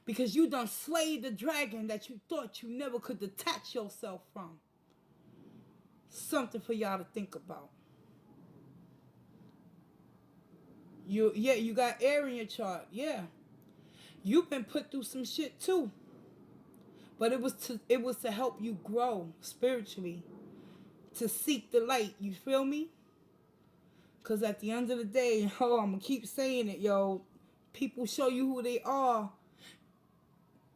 Because you done slayed the dragon that you thought you never could detach yourself from. Something for y'all to think about. You got air in your chart. Yeah. You've been put through some shit too. But it was to help you grow spiritually, to seek the light. You feel me? Cause at the end of the day, oh, I'm gonna keep saying it, yo. People show you who they are.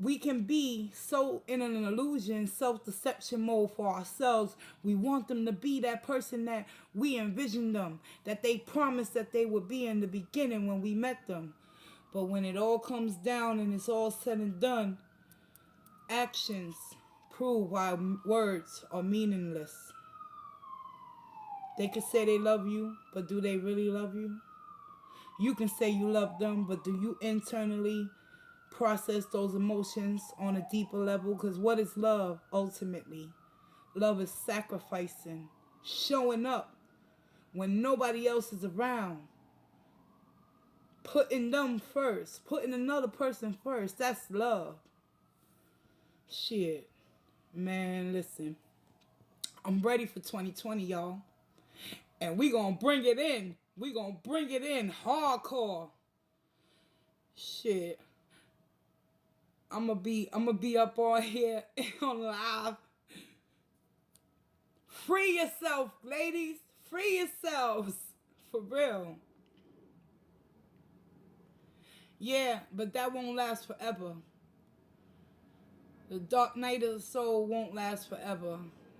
We can be so in an illusion, self-deception mode for ourselves. We want them to be that person that we envisioned them, that they promised that they would be in the beginning when we met them. But when it all comes down and it's all said and done, actions prove why words are meaningless. They can say they love you, but do they really love you? You can say you love them, but do you internally process those emotions on a deeper level? Because what is love ultimately? Love is sacrificing, showing up when nobody else is around, putting them first, putting another person first. That's love. Shit. Man, listen. I'm ready for 2020, y'all. And we gonna bring it in. We gonna bring it in hardcore. Shit. I'm gonna be up on here on live. Free yourself, ladies. Free yourselves. For real. Yeah, but that won't last forever. The dark night of the soul won't last forever.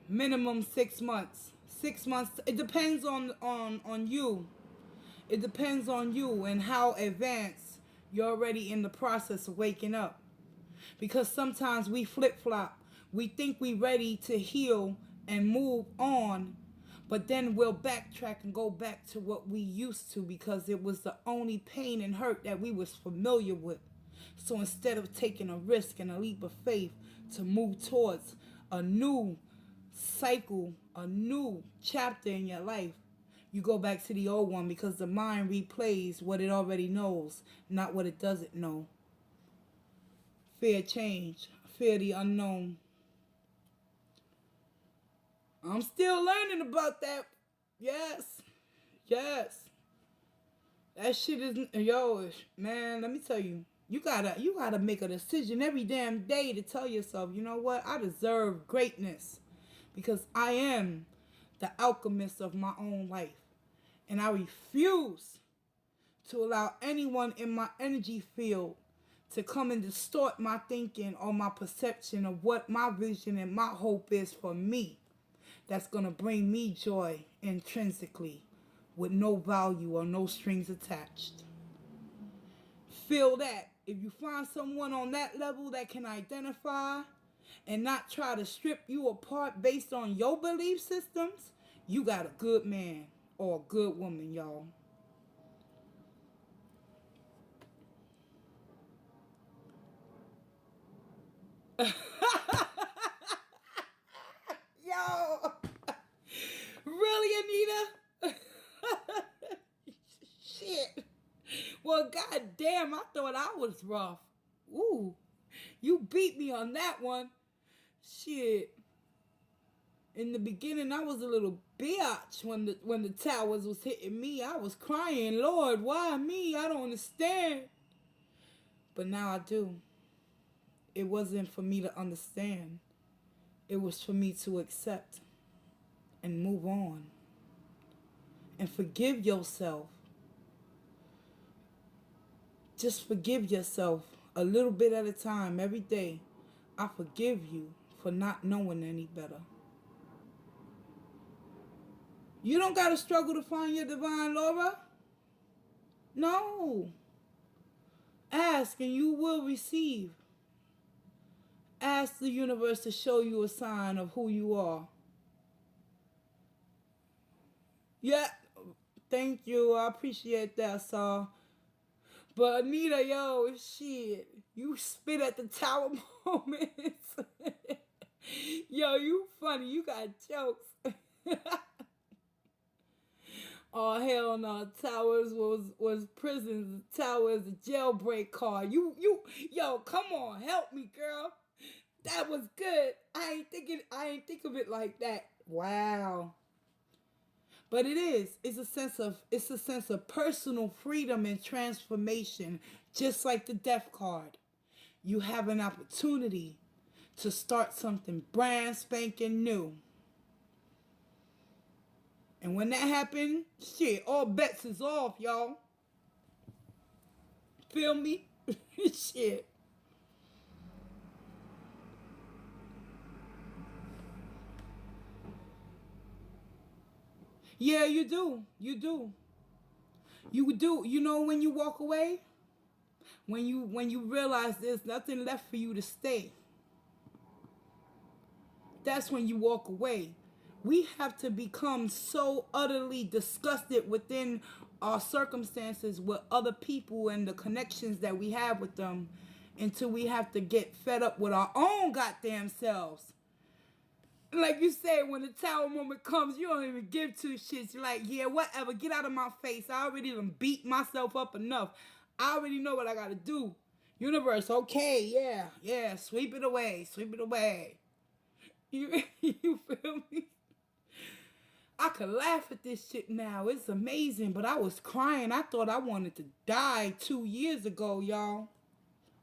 Minimum 6 months. 6 months. It depends on you. It depends on you and how advanced you're already in the process of waking up. Because sometimes we flip flop. We think we ready to heal and move on, but then we'll backtrack and go back to what we used to because it was the only pain and hurt that we was familiar with. So instead of taking a risk and a leap of faith to move towards a new cycle, a new chapter in your life, you go back to the old one because the mind replays what it already knows, not what it doesn't know. Fear change, fear the unknown. I'm still learning about that. Yes, yes. That shit is, yo, man. Let me tell you, you gotta make a decision every damn day to tell yourself, you know what? I deserve greatness because I am the alchemist of my own life, and I refuse to allow anyone in my energy field to come and distort my thinking or my perception of what my vision and my hope is for me. That's going to bring me joy intrinsically with no value or no strings attached. Feel that. If you find someone on that level that can identify and not try to strip you apart based on your belief systems, you got a good man or a good woman, y'all. Yo, really, Anita? Shit. Well, goddamn, I thought I was rough. Ooh, you beat me on that one. Shit. In the beginning, I was a little biatch when the towers was hitting me. I was crying, Lord, why me? I don't understand. But now I do. It wasn't for me to understand. It was for me to accept and move on and forgive yourself. Just forgive yourself a little bit at a time every day. I forgive you for not knowing any better. You don't got to struggle to find your divine, Laura. No. Ask and you will receive. Ask the universe to show you a sign of who you are. Yeah, thank you. I appreciate that, Saul. But Anita, yo, shit, you spit at the tower moments. Yo, you funny. You got jokes. Oh hell no! Towers was prisons. Towers a jailbreak car. Yo, come on, help me, girl. That was good. I ain't think of it like that. Wow. But it is. It's a sense of personal freedom and transformation, just like the death card. You have an opportunity to start something brand spanking new. And when that happens, shit, all bets is off, y'all. Feel me? Shit. Yeah, you do. You do. You do. You know when you walk away? When you realize there's nothing left for you to stay. That's when you walk away. We have to become so utterly disgusted within our circumstances with other people and the connections that we have with them until we have to get fed up with our own goddamn selves. Like you said, when the tower moment comes, you don't even give two shits. You're like, yeah, whatever, get out of my face. I already done beat myself up enough. I already know what I gotta do. Universe, okay, yeah, sweep it away, sweep it away. You feel me? I could laugh at this shit now. It's amazing, but I was crying. I thought I wanted to die 2 years ago, y'all.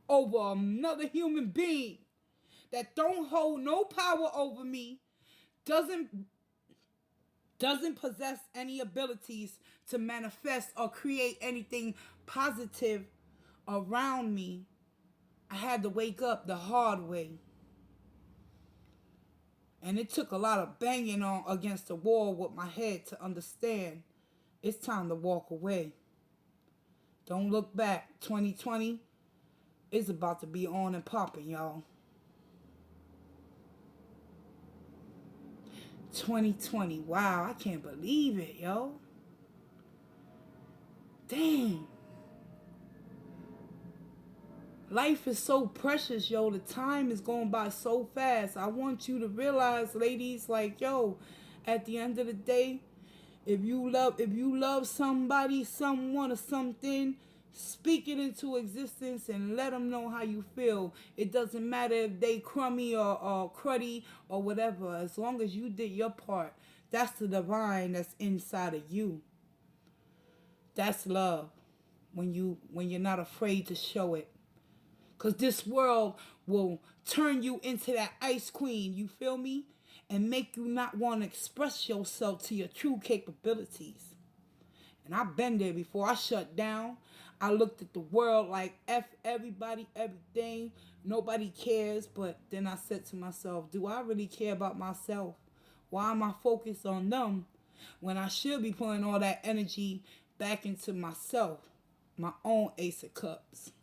Over another human being that don't hold no power over me, doesn't doesn't possess any abilities to manifest or create anything positive around me. I had to wake up the hard way. And it took a lot of banging on against the wall with my head to understand it's time to walk away. Don't look back. 2020 is about to be on and popping, y'all. 2020. Wow, I can't believe it, yo. Dang. Life is so precious, yo. The time is going by so fast. I want you to realize, ladies, like, yo, at the end of the day, if you love somebody, someone, or something, speak it into existence and let them know how you feel. It doesn't matter if they crummy or cruddy or whatever. As long as you did your part, that's the divine that's inside of you. That's love. When you're not afraid to show it. Because this world will turn you into that ice queen, you feel me? And make you not want to express yourself to your true capabilities. And I've been there before. I shut down. I looked at the world like F everybody, everything. Nobody cares. But then I said to myself, do I really care about myself? Why am I focused on them when I should be putting all that energy back into myself, my own Ace of Cups?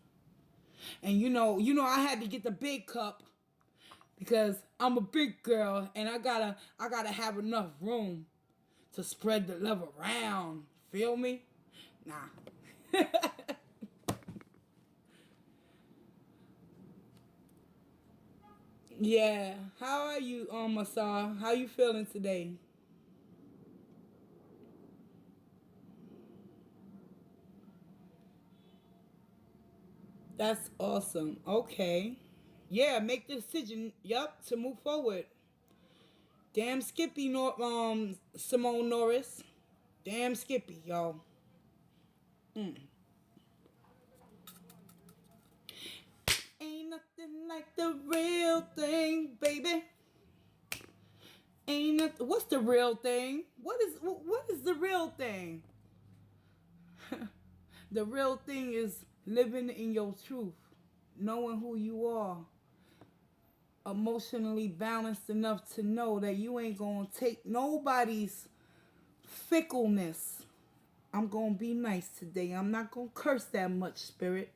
And I had to get the big cup because I'm a big girl and I gotta have enough room to spread the love around. Feel me? Nah. Yeah. How are you, Masar? How you feeling today? That's awesome. Okay. Yeah, make the decision. Yup, to move forward. Damn Skippy, Simone Norris. Damn Skippy, y'all. Mm. Ain't nothing like the real thing, baby. Ain't nothing. What's the real thing? What is the real thing? The real thing is living in your truth, knowing who you are, emotionally balanced enough to know that you ain't gonna take nobody's fickleness. I'm gonna be nice today. I'm not gonna curse that much, spirit.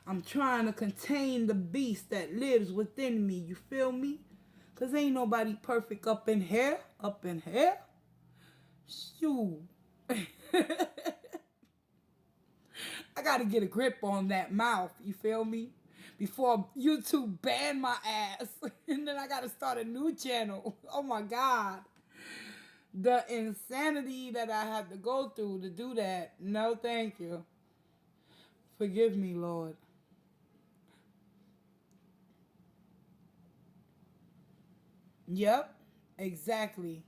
I'm trying to contain the beast that lives within me. You feel me? Cause ain't nobody perfect up in here. Up in here. Shoo. I gotta get a grip on that mouth. You feel me? Before YouTube ban my ass. And then I gotta start a new channel. Oh my God. The insanity that I had to go through to do that. No, thank you. Forgive me, Lord. Yep, exactly.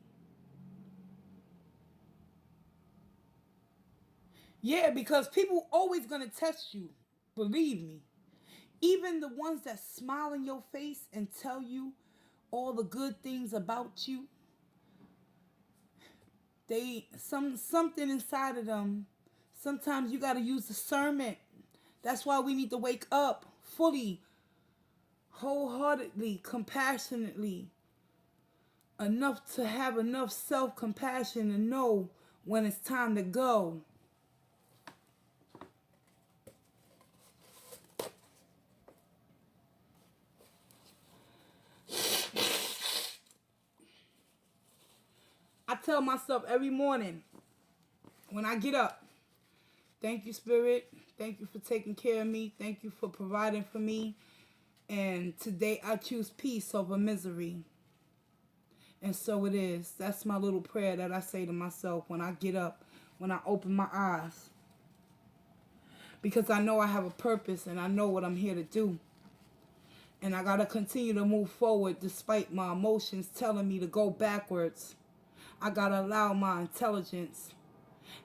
Yeah, because people always gonna test you. Believe me. Even the ones that smile in your face and tell you all the good things about you, something inside of them. Sometimes you gotta use discernment. That's why we need to wake up fully, wholeheartedly, compassionately, enough to have enough self-compassion to know when it's time to go. I tell myself every morning when I get up, thank you, Spirit. Thank you for taking care of me. Thank you for providing for me. And today I choose peace over misery. And so it is. That's my little prayer that I say to myself when I get up, when I open my eyes. Because I know I have a purpose and I know what I'm here to do. And I got to continue to move forward despite my emotions telling me to go backwards. I got to allow my intelligence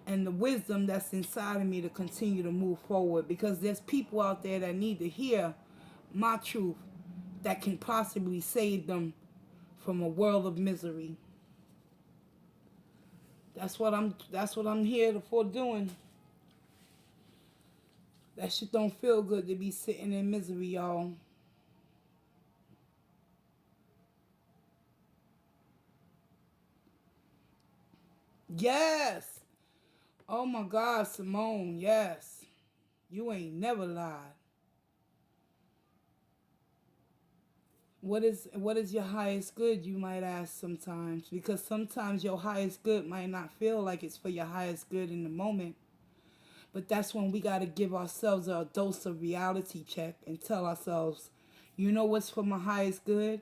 and the wisdom that's inside of me to continue to move forward, because there's people out there that need to hear my truth that can possibly save them from a world of misery. That's what I'm here for doing. That shit don't feel good to be sitting in misery, y'all. Yes. Oh my God, Simone, yes. You ain't never lied. What is your highest good, you might ask sometimes? Because sometimes your highest good might not feel like it's for your highest good in the moment. But that's when we gotta give ourselves a dose of reality check and tell ourselves, you know what's for my highest good?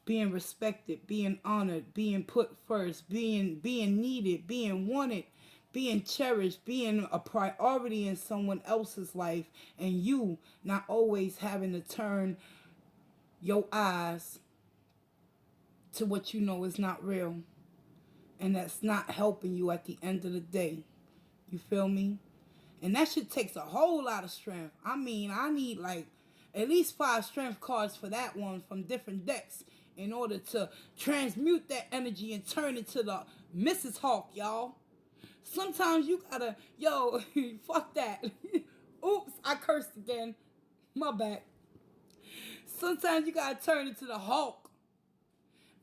Being respected, being honored, being put first, being needed, being wanted, being cherished, being a priority in someone else's life, and you not always having to turn your eyes to what you know is not real, and that's not helping you at the end of the day. You feel me? And that shit takes a whole lot of strength. I mean, I need like at least 5 strength cards for that one from different decks in order to transmute that energy and turn it to the Mrs. Hawk, y'all. Sometimes you gotta, yo, fuck that. Oops, I cursed again. My bad. Sometimes you gotta turn into the Hulk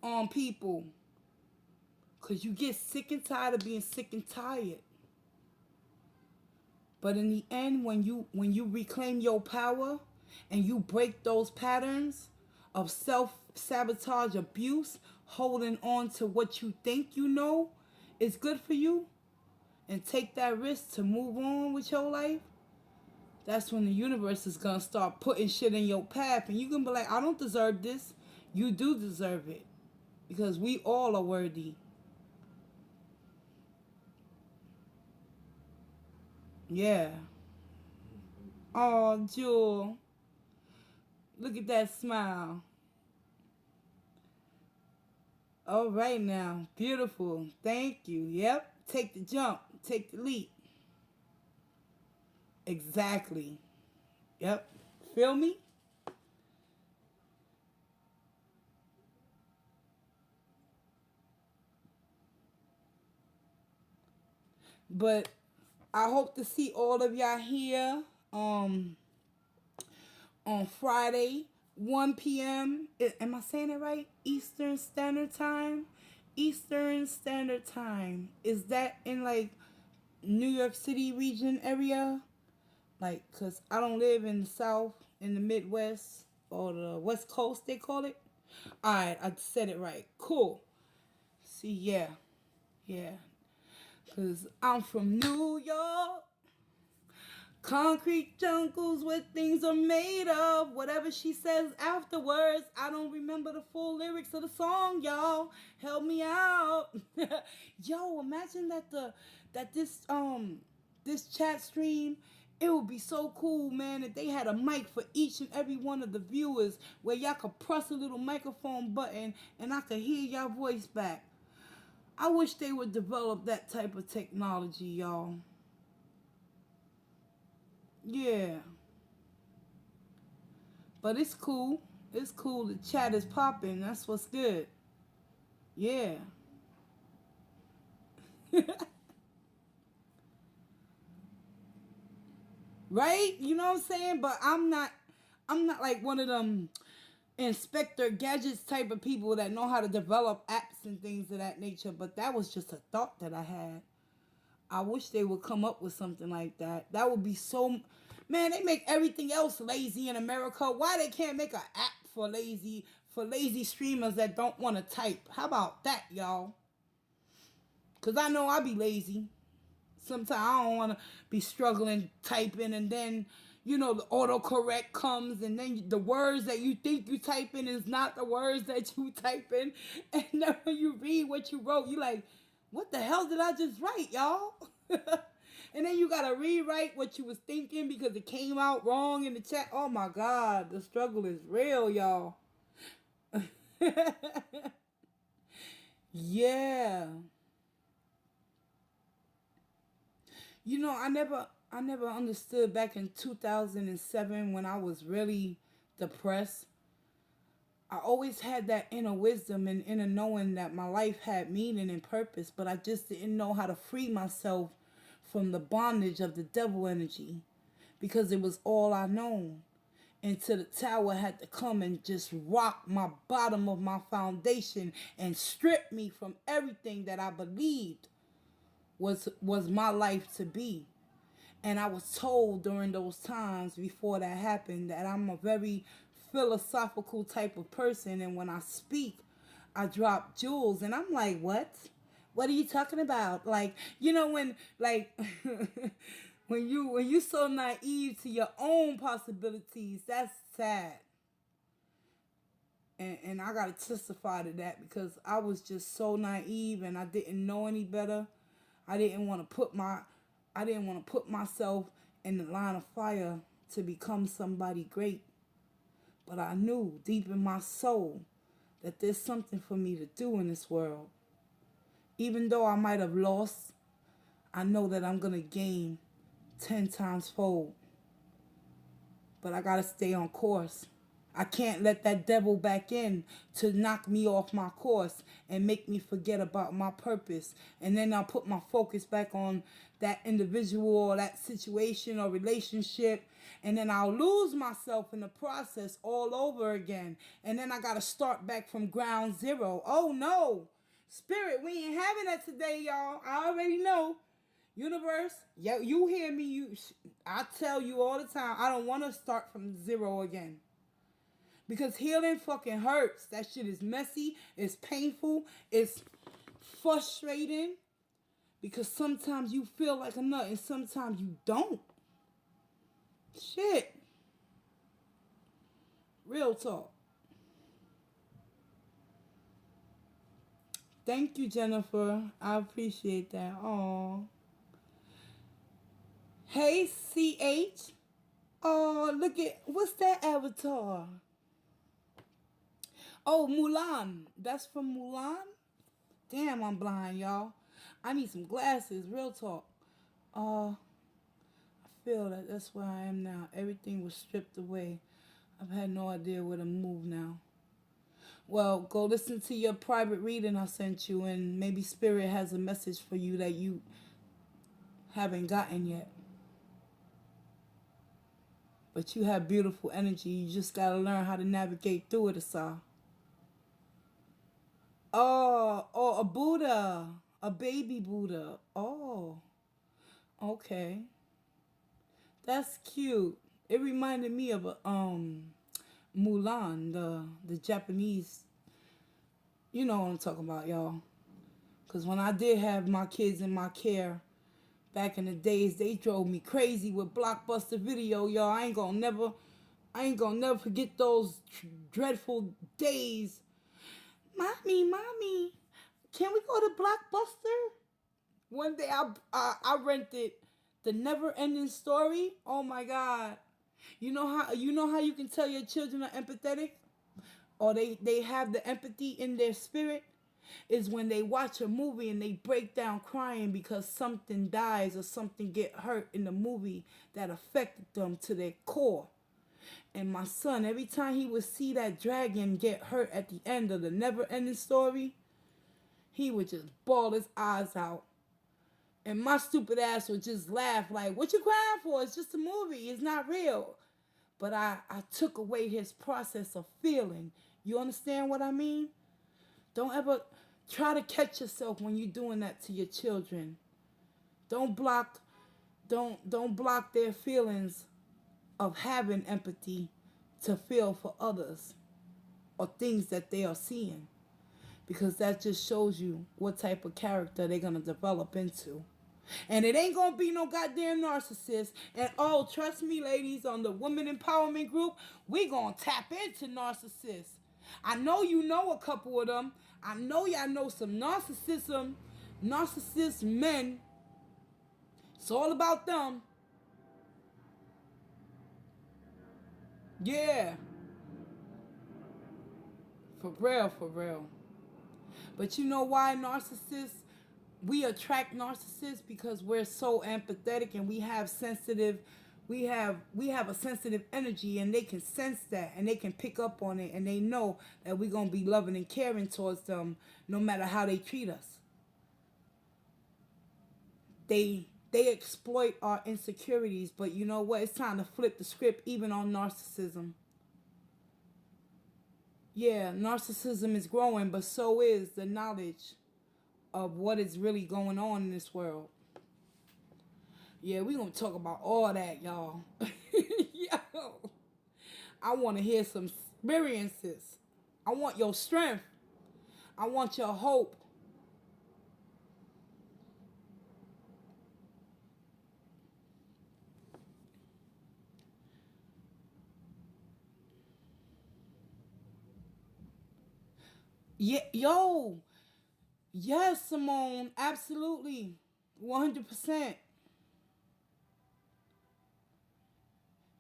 on people. Cause you get sick and tired of being sick and tired. But in the end, when you reclaim your power and you break those patterns of self sabotage, abuse, holding on to what you think you know is good for you, and take that risk to move on with your life, that's when the universe is gonna start putting shit in your path, and you can be like, I don't deserve this. You do deserve it because we all are worthy. Yeah. Oh, Jewel, look at that smile. All right now. Beautiful. Thank you. Yep. Take the jump. Take the leap. Exactly. Yep. Feel me? But I hope to see all of y'all here um on Friday, 1 p.m. Am I saying it right? Eastern Standard Time? Eastern Standard Time. Is that in like New York City region area? Like, cause I don't live in the South, in the Midwest or the West Coast, they call it. All right, I said it right. Cool. See, yeah, yeah. Cause I'm from New York. Concrete jungles where things are made of. Whatever she says afterwards, I don't remember the full lyrics of the song, y'all. Help me out. Yo, imagine that this chat stream, it would be so cool, man, if they had a mic for each and every one of the viewers where y'all could press a little microphone button and I could hear y'all voice back. I wish they would develop that type of technology, y'all. Yeah. But it's cool. It's cool. The chat is popping. That's what's good. Yeah. Right? You know what I'm saying? But I'm not like one of them inspector gadgets type of people that know how to develop apps and things of that nature. But that was just a thought that I had. I wish they would come up with something like that. That would be so. Man, they make everything else lazy in America. Why they can't make an app for lazy streamers that don't want to type? How about that, y'all? Cause I know I be lazy. Sometimes I don't want to be struggling typing, and then the autocorrect comes, and then the words that you think you typing is not the words that you typing, and then when you read what you wrote, you like, what the hell did I just write, y'all? And then you gotta rewrite what you was thinking because it came out wrong in the chat. Oh my God, the struggle is real, y'all. Yeah. I never understood back in 2007 when I was really depressed. I always had that inner wisdom and inner knowing that my life had meaning and purpose, but I just didn't know how to free myself from the bondage of the devil energy because it was all I known. Until the tower had to come and just rock my bottom of my foundation and strip me from everything that I believed was my life to be. And I was told during those times before that happened that I'm a very philosophical type of person. And when I speak, I drop jewels. And I'm like, what? What are you talking about? Like, when, like, when you so naive to your own possibilities, that's sad. And I gotta testify to that because I was just so naive and I didn't know any better. I didn't want to put my I didn't want to put myself in the line of fire to become somebody great. But I knew deep in my soul that there's something for me to do in this world. Even though I might have lost, I know that I'm going to gain 10 times fold. But I got to stay on course. I can't let that devil back in to knock me off my course and make me forget about my purpose. And then I'll put my focus back on that individual or that situation or relationship. And then I'll lose myself in the process all over again. And then I got to start back from ground zero. Oh no. Spirit, we ain't having that today, y'all. I already know. Universe, yeah, you hear me. I tell you all the time, I don't want to start from zero again. Because healing fucking hurts. That shit is messy. It's painful. It's frustrating. Because sometimes you feel like a nut and sometimes you don't. Shit. Real talk. Thank you, Jennifer. I appreciate that. Aw. Hey, CH. Oh, look at, what's that avatar? Oh, Mulan. That's from Mulan? Damn, I'm blind, y'all. I need some glasses. Real talk. I feel that that's where I am now. Everything was stripped away. I've had no idea where to move now. Well, go listen to your private reading I sent you, and maybe Spirit has a message for you that you haven't gotten yet. But you have beautiful energy. You just gotta learn how to navigate through it, Asa. Oh, a Buddha. A baby Buddha. Oh, okay. That's cute. It reminded me of a Mulan, the Japanese. You know what I'm talking about, y'all. Cause when I did have my kids in my care back in the days, they drove me crazy with Blockbuster Video, y'all. I ain't gonna never forget those dreadful days. Mommy, can we go to Blockbuster? One day I rented the Never Ending Story. Oh my God. You know how you can tell your children are empathetic? Or they have the empathy in their spirit? Is when they watch a movie and they break down crying because something dies or something get hurt in the movie that affected them to their core. And my son, every time he would see that dragon get hurt at the end of the Never Ending Story, he would just bawl his eyes out. And my stupid ass would just laugh like, what you crying for? It's just a movie. It's not real. But I took away his process of feeling. You understand what I mean? Don't ever try to catch yourself when you're doing that to your children. Don't block don't block their feelings of having empathy to feel for others or things that they are seeing. Because that just shows you what type of character they're gonna develop into. And it ain't gonna be no goddamn narcissist. And oh, trust me, ladies, on the women empowerment group, we gonna tap into narcissists. I know you know a couple of them. I know y'all know some narcissist men. It's all about them. Yeah, for real, for real. But you know why narcissists? We attract narcissists because we're so empathetic and we have a sensitive energy, and they can sense that and they can pick up on it, and they know that we're gonna be loving and caring towards them no matter how they treat us. They exploit our insecurities, but you know what? It's time to flip the script even on narcissism. Yeah, narcissism is growing, but so is the knowledge of what is really going on in this world. Yeah, we gonna talk about all that, y'all. Yo, I want to hear some experiences. I want your strength. I want your hope. Yeah, yo, yes, Simone, absolutely, 100%.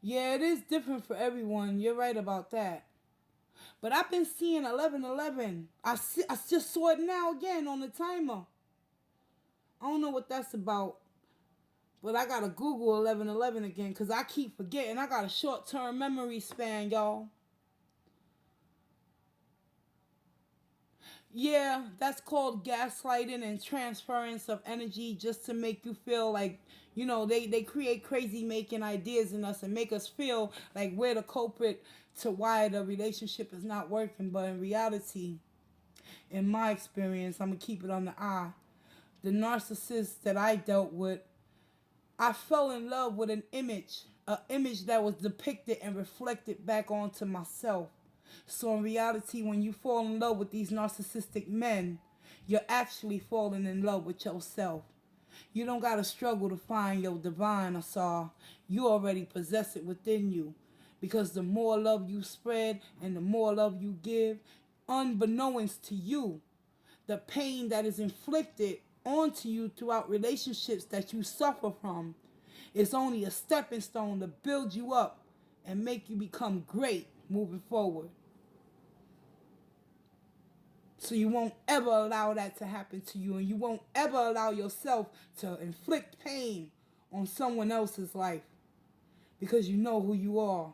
Yeah, it is different for everyone. You're right about that. But I've been seeing 11:11. I just saw it now again on the timer. I don't know what that's about. But I gotta Google 11:11 again because I keep forgetting. I got a short term memory span, y'all. Yeah, that's called gaslighting and transference of energy just to make you feel like, they create crazy making ideas in us and make us feel like we're the culprit to why the relationship is not working. But in reality, in my experience, I'm going to keep it on the eye. The narcissist that I dealt with, I fell in love with an image that was depicted and reflected back onto myself. So in reality, when you fall in love with these narcissistic men, you're actually falling in love with yourself. You don't gotta struggle to find your divine Asar. You already possess it within you. Because the more love you spread and the more love you give, unbeknownst to you, the pain that is inflicted onto you throughout relationships that you suffer from is only a stepping stone to build you up and make you become great moving forward. So you won't ever allow that to happen to you, and you won't ever allow yourself to inflict pain on someone else's life, because you know who you are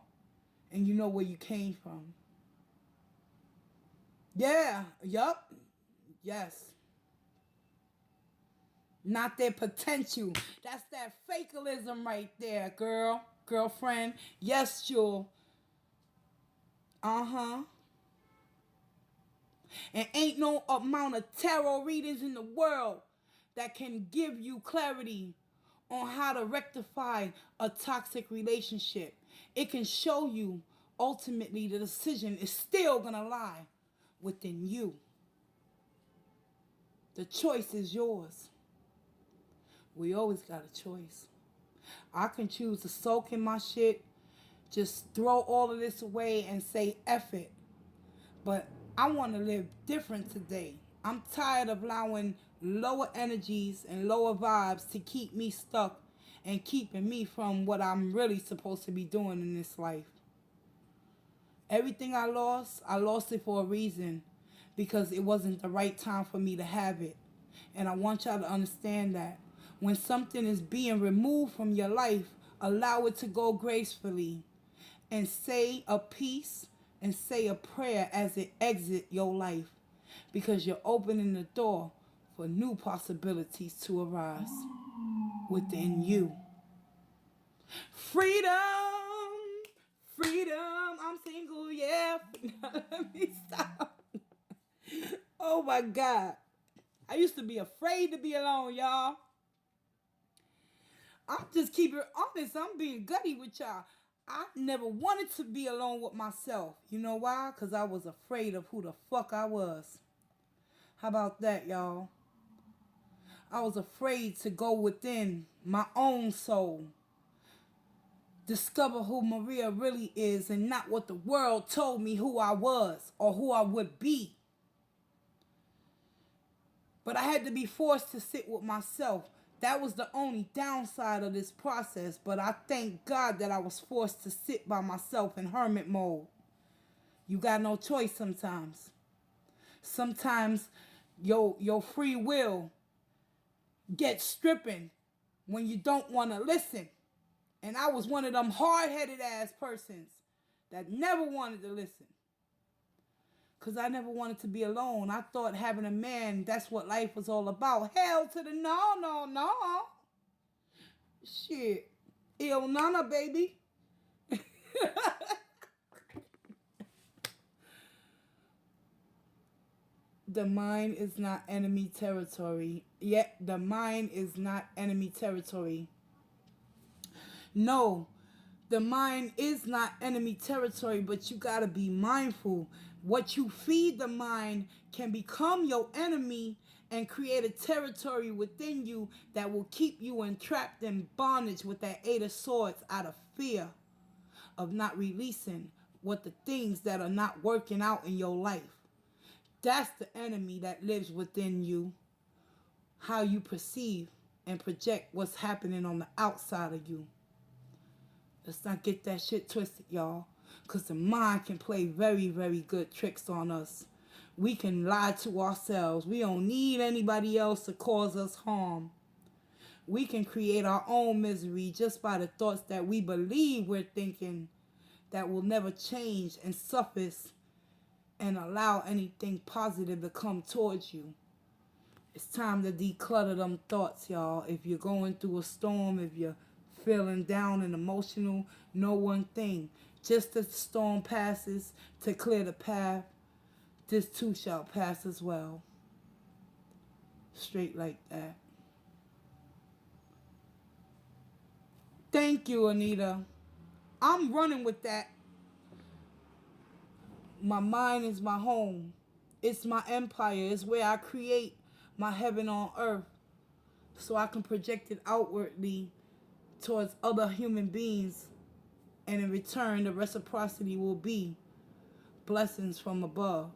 and you know where you came from. Yeah, yup, yes. Not their potential. That's that fakealism right there, girl, girlfriend. Yes, Jewel. Uh-huh. And ain't no amount of tarot readings in the world that can give you clarity on how to rectify a toxic relationship. It can show you ultimately the decision is still going to lie within you. The choice is yours. We always got a choice. I can choose to soak in my shit, just throw all of this away and say F it. But I want to live different today. I'm tired of allowing lower energies and lower vibes to keep me stuck and keeping me from what I'm really supposed to be doing in this life. Everything I lost it for a reason, because it wasn't the right time for me to have it. And I want y'all to understand that. When something is being removed from your life, allow it to go gracefully and say a piece and say a prayer as it exit your life, because you're opening the door for new possibilities to arise within you. Freedom! Freedom! I'm single, yeah. Let me stop. Oh my God. I used to be afraid to be alone, y'all. I'm just keeping it honest. I'm being gutty with y'all. I never wanted to be alone with myself. You know why? Because I was afraid of who the fuck I was. How about that, y'all? I was afraid to go within my own soul. Discover who Maria really is and not what the world told me who I was or who I would be. But I had to be forced to sit with myself. That was the only downside of this process. But I thank God that I was forced to sit by myself in hermit mode. You got no choice sometimes. Sometimes your free will gets stripping when you don't want to listen. And I was one of them hard-headed ass persons that never wanted to listen. Because I never wanted to be alone. I thought having a man, that's what life was all about. Hell to the no, no, no. Shit. Il nana, baby. The mind is not enemy territory. Yet the mind is not enemy territory. No, the mind is not enemy territory, but you gotta be mindful. What you feed the mind can become your enemy and create a territory within you that will keep you entrapped in bondage with that Eight of Swords out of fear of not releasing what the things that are not working out in your life. That's the enemy that lives within you. How you perceive and project what's happening on the outside of you. Let's not get that shit twisted, y'all. Because the mind can play very, very good tricks on us. We can lie to ourselves. We don't need anybody else to cause us harm. We can create our own misery just by the thoughts that we believe we're thinking that will never change and surface and allow anything positive to come towards you. It's time to declutter them thoughts, y'all. If you're going through a storm, if you're feeling down and emotional, know one thing. Just as the storm passes to clear the path, this too shall pass as well. Straight like that. Thank you, Anita. I'm running with that. My mind is my home. It's my empire. It's where I create my heaven on earth so I can project it outwardly towards other human beings. And in return, the reciprocity will be blessings from above.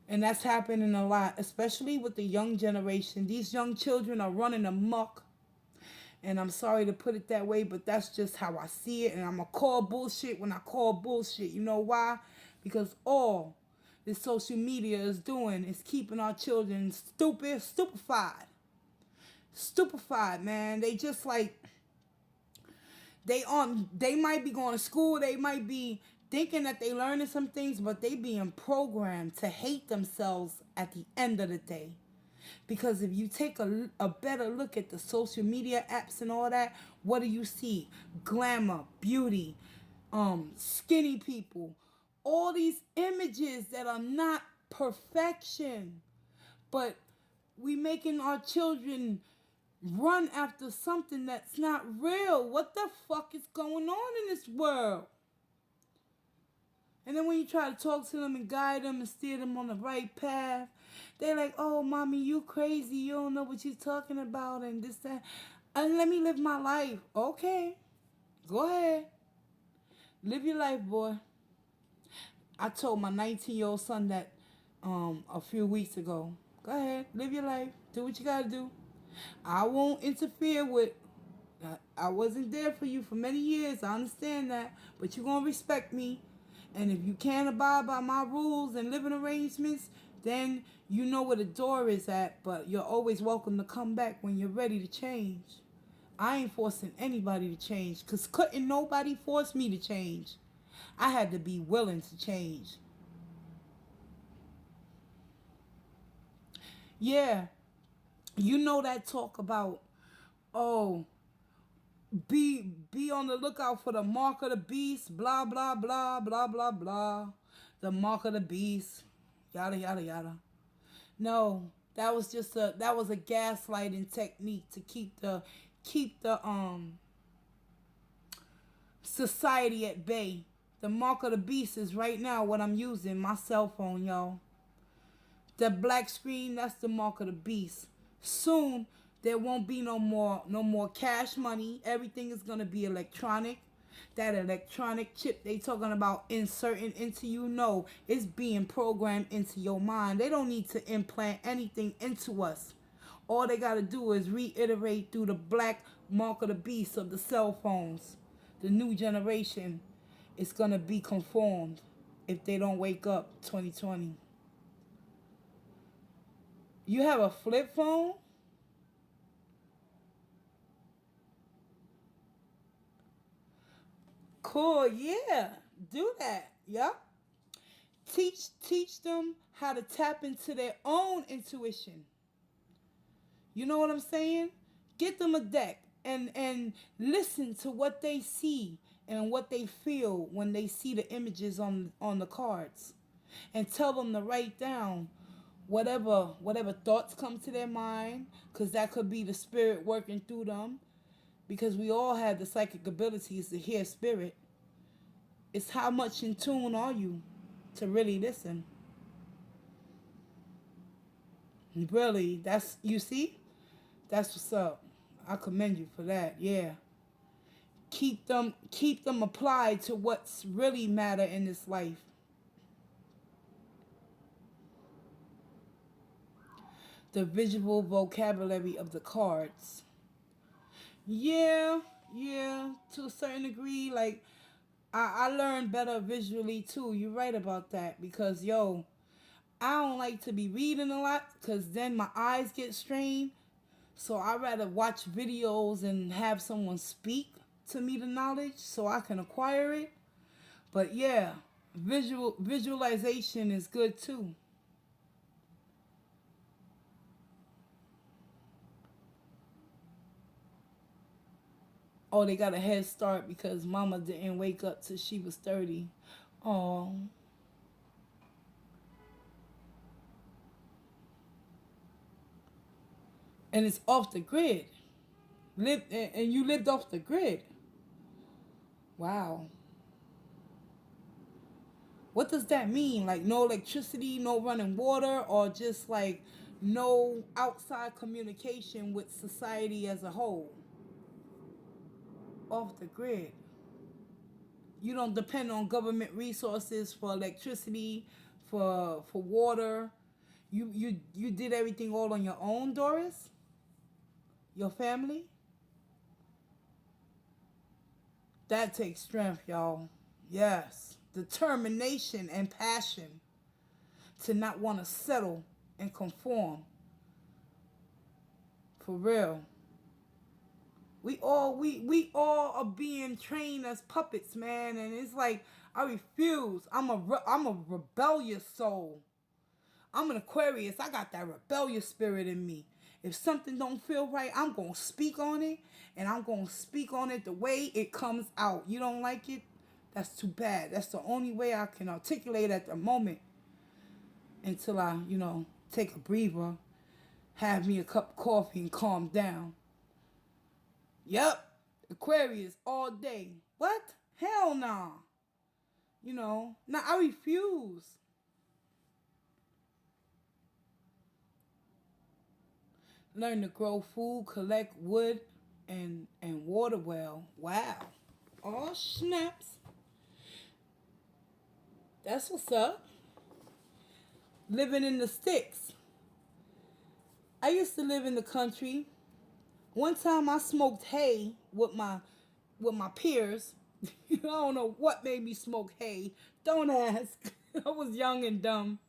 And that's happening a lot, especially with the young generation. These young children are running amok. And I'm sorry to put it that way, but that's just how I see it. And I'm going to call bullshit when I call bullshit. You know why? Because all this social media is doing is keeping our children stupefied. Stupefied, man. They just like, they might be going to school, they might be thinking that they learning some things, but they being programmed to hate themselves at the end of the day. Because if you take a better look at the social media apps and all that, what do you see? Glamour, beauty, skinny people, all these images that are not perfection, but we making our children run after something that's not real. What the fuck is going on in this world? And then when you try to talk to them and guide them and steer them on the right path, they're like, oh, mommy, you crazy. You don't know what you're talking about and this, that. And let me live my life. Okay, go ahead. Live your life, boy. I told my 19-year-old son that a few weeks ago. Go ahead, live your life. Do what you got to do. I won't interfere with. I wasn't there for you for many years. I understand that. But you're going to respect me. And if you can't abide by my rules and living arrangements, then you know where the door is at. But you're always welcome to come back when you're ready to change. I ain't forcing anybody to change. Because couldn't nobody force me to change. I had to be willing to change. Yeah. You know that talk about, oh, be on the lookout for the mark of the beast, blah blah blah blah blah blah. The mark of the beast, yada yada yada. No, that was a gaslighting technique to keep the society at bay. The mark of the beast is right now what I'm using, my cell phone, y'all. The black screen, that's the mark of the beast. Soon there won't be no more cash money. Everything is gonna be electronic. That electronic chip they talking about inserting into you, no, it's being programmed into your mind. They don't need to implant anything into us. All they gotta do is reiterate through the black mark of the beast of the cell phones. The new generation is gonna be conformed if they don't wake up 2020. You have a flip phone? Cool, yeah. Do that. Yep. Teach them how to tap into their own intuition. You know what I'm saying? Get them a deck and listen to what they see and what they feel when they see the images on the cards. And tell them to write down whatever thoughts come to their mind, cuz that could be the spirit working through them, because we all have the psychic abilities to hear spirit. It's how much in tune are you to really listen. Really, that's, you see, that's what's up. I commend you for that. Yeah, keep them applied to what's really matter in this life. The visual vocabulary of the cards. Yeah, yeah, to a certain degree. Like I learn better visually too. You're right about that, because yo, I don't like to be reading a lot because then my eyes get strained. So I rather watch videos and have someone speak to me the knowledge so I can acquire it. But yeah, visualization is good too. Oh, they got a head start because mama didn't wake up till she was 30. Oh, and it's off the grid. And you lived off the grid. Wow. What does that mean? Like no electricity, no running water, or just like no outside communication with society as a whole? Off the grid. You don't depend on government resources for electricity, for water. You did everything all on your own, Doris? Your family? That takes strength, y'all. Yes. Determination and passion to not want to settle and conform. For real. We all are being trained as puppets, man, and it's like I refuse. I'm a rebellious soul. I'm an Aquarius. I got that rebellious spirit in me. If something don't feel right, I'm going to speak on it, and I'm going to speak on it the way it comes out. You don't like it? That's too bad. That's the only way I can articulate at the moment until I, take a breather, have me a cup of coffee and calm down. Yep. Aquarius all day. What? Hell nah. Nah, I refuse. Learn to grow food, collect wood, and water well. Wow. Oh, snaps. That's what's up. Living in the sticks. I used to live in the country. One time I smoked hay with my peers. I don't know what made me smoke hay. Don't ask. I was young and dumb.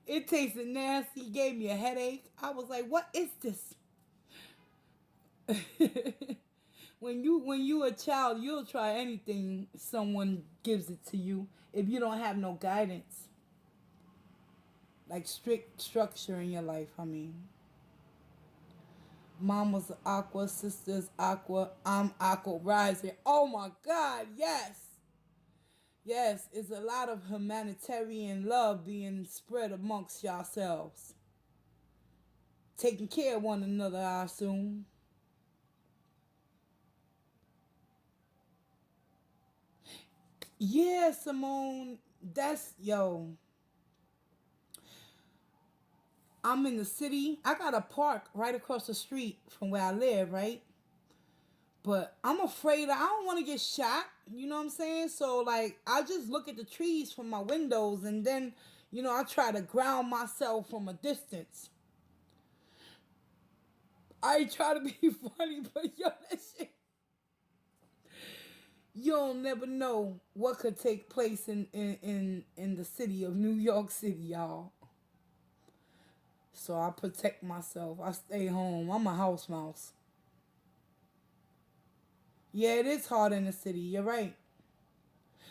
It tasted nasty, gave me a headache. I was like, what is this? when you a child, you'll try anything someone gives it to you if you don't have no guidance. Like strict structure in your life, I mean. Mom was aqua, sister's aqua, I'm aqua rising. Oh my God, yes. Yes, it's a lot of humanitarian love being spread amongst yourselves. Taking care of one another, I assume. Yeah, Simone, that's, yo, I'm in the city. I got a park right across the street from where I live, right? But I'm afraid I don't want to get shot. You know what I'm saying? So, like, I just look at the trees from my windows and then, I try to ground myself from a distance. I try to be funny, but yo, that shit. You'll never know what could take place in the city of New York City, y'all. So I protect myself. I stay home. I'm a house mouse. Yeah, it is hard in the city. You're right.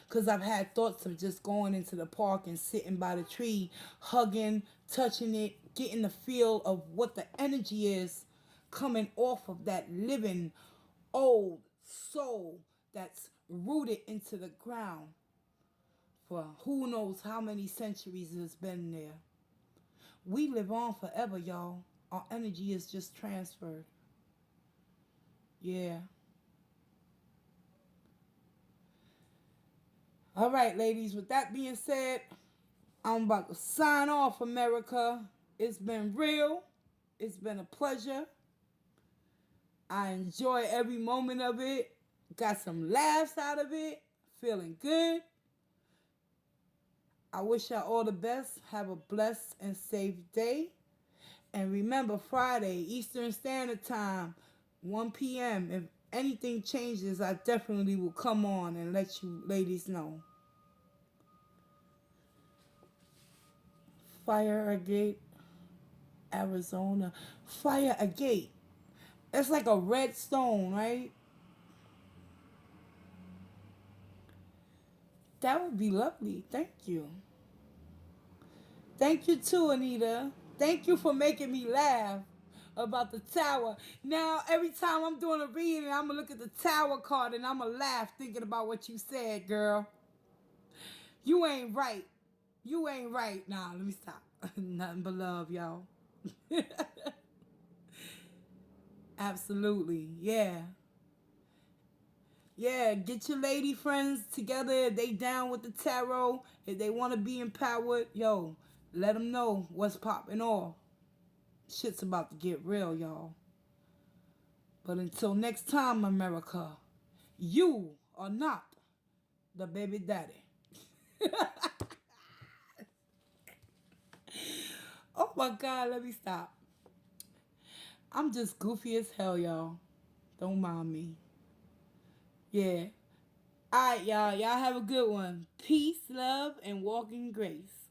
Because I've had thoughts of just going into the park and sitting by the tree, hugging, touching it, getting the feel of what the energy is coming off of that living old soul that's rooted into the ground for who knows how many centuries it's been there. We live on forever, y'all. Our energy is just transferred. Yeah. All right, ladies, with that being said, I'm about to sign off, America. It's been real. It's been a pleasure. I enjoy every moment of it. Got some laughs out of it. Feeling good. I wish y'all all the best. Have a blessed and safe day. And remember, Friday, Eastern Standard Time, 1 p.m. If anything changes, I definitely will come on and let you ladies know. Fire a gate. Arizona. Fire a gate. It's like a red stone, right? That would be lovely. Thank you. Thank you too, Anita. Thank you for making me laugh about the tower. Now, every time I'm doing a reading, I'm gonna look at the tower card and I'm gonna laugh thinking about what you said, girl. You ain't right. You ain't right. Nah, let me stop. Nothing but love, y'all. Absolutely. Yeah. Yeah, get your lady friends together. If they down with the tarot, if they want to be empowered, yo, let them know what's popping off. Shit's about to get real, y'all. But until next time, America, you are not the baby daddy. Oh my God, let me stop. I'm just goofy as hell, y'all. Don't mind me. Yeah. All right, y'all. Y'all have a good one. Peace, love, and walk in grace.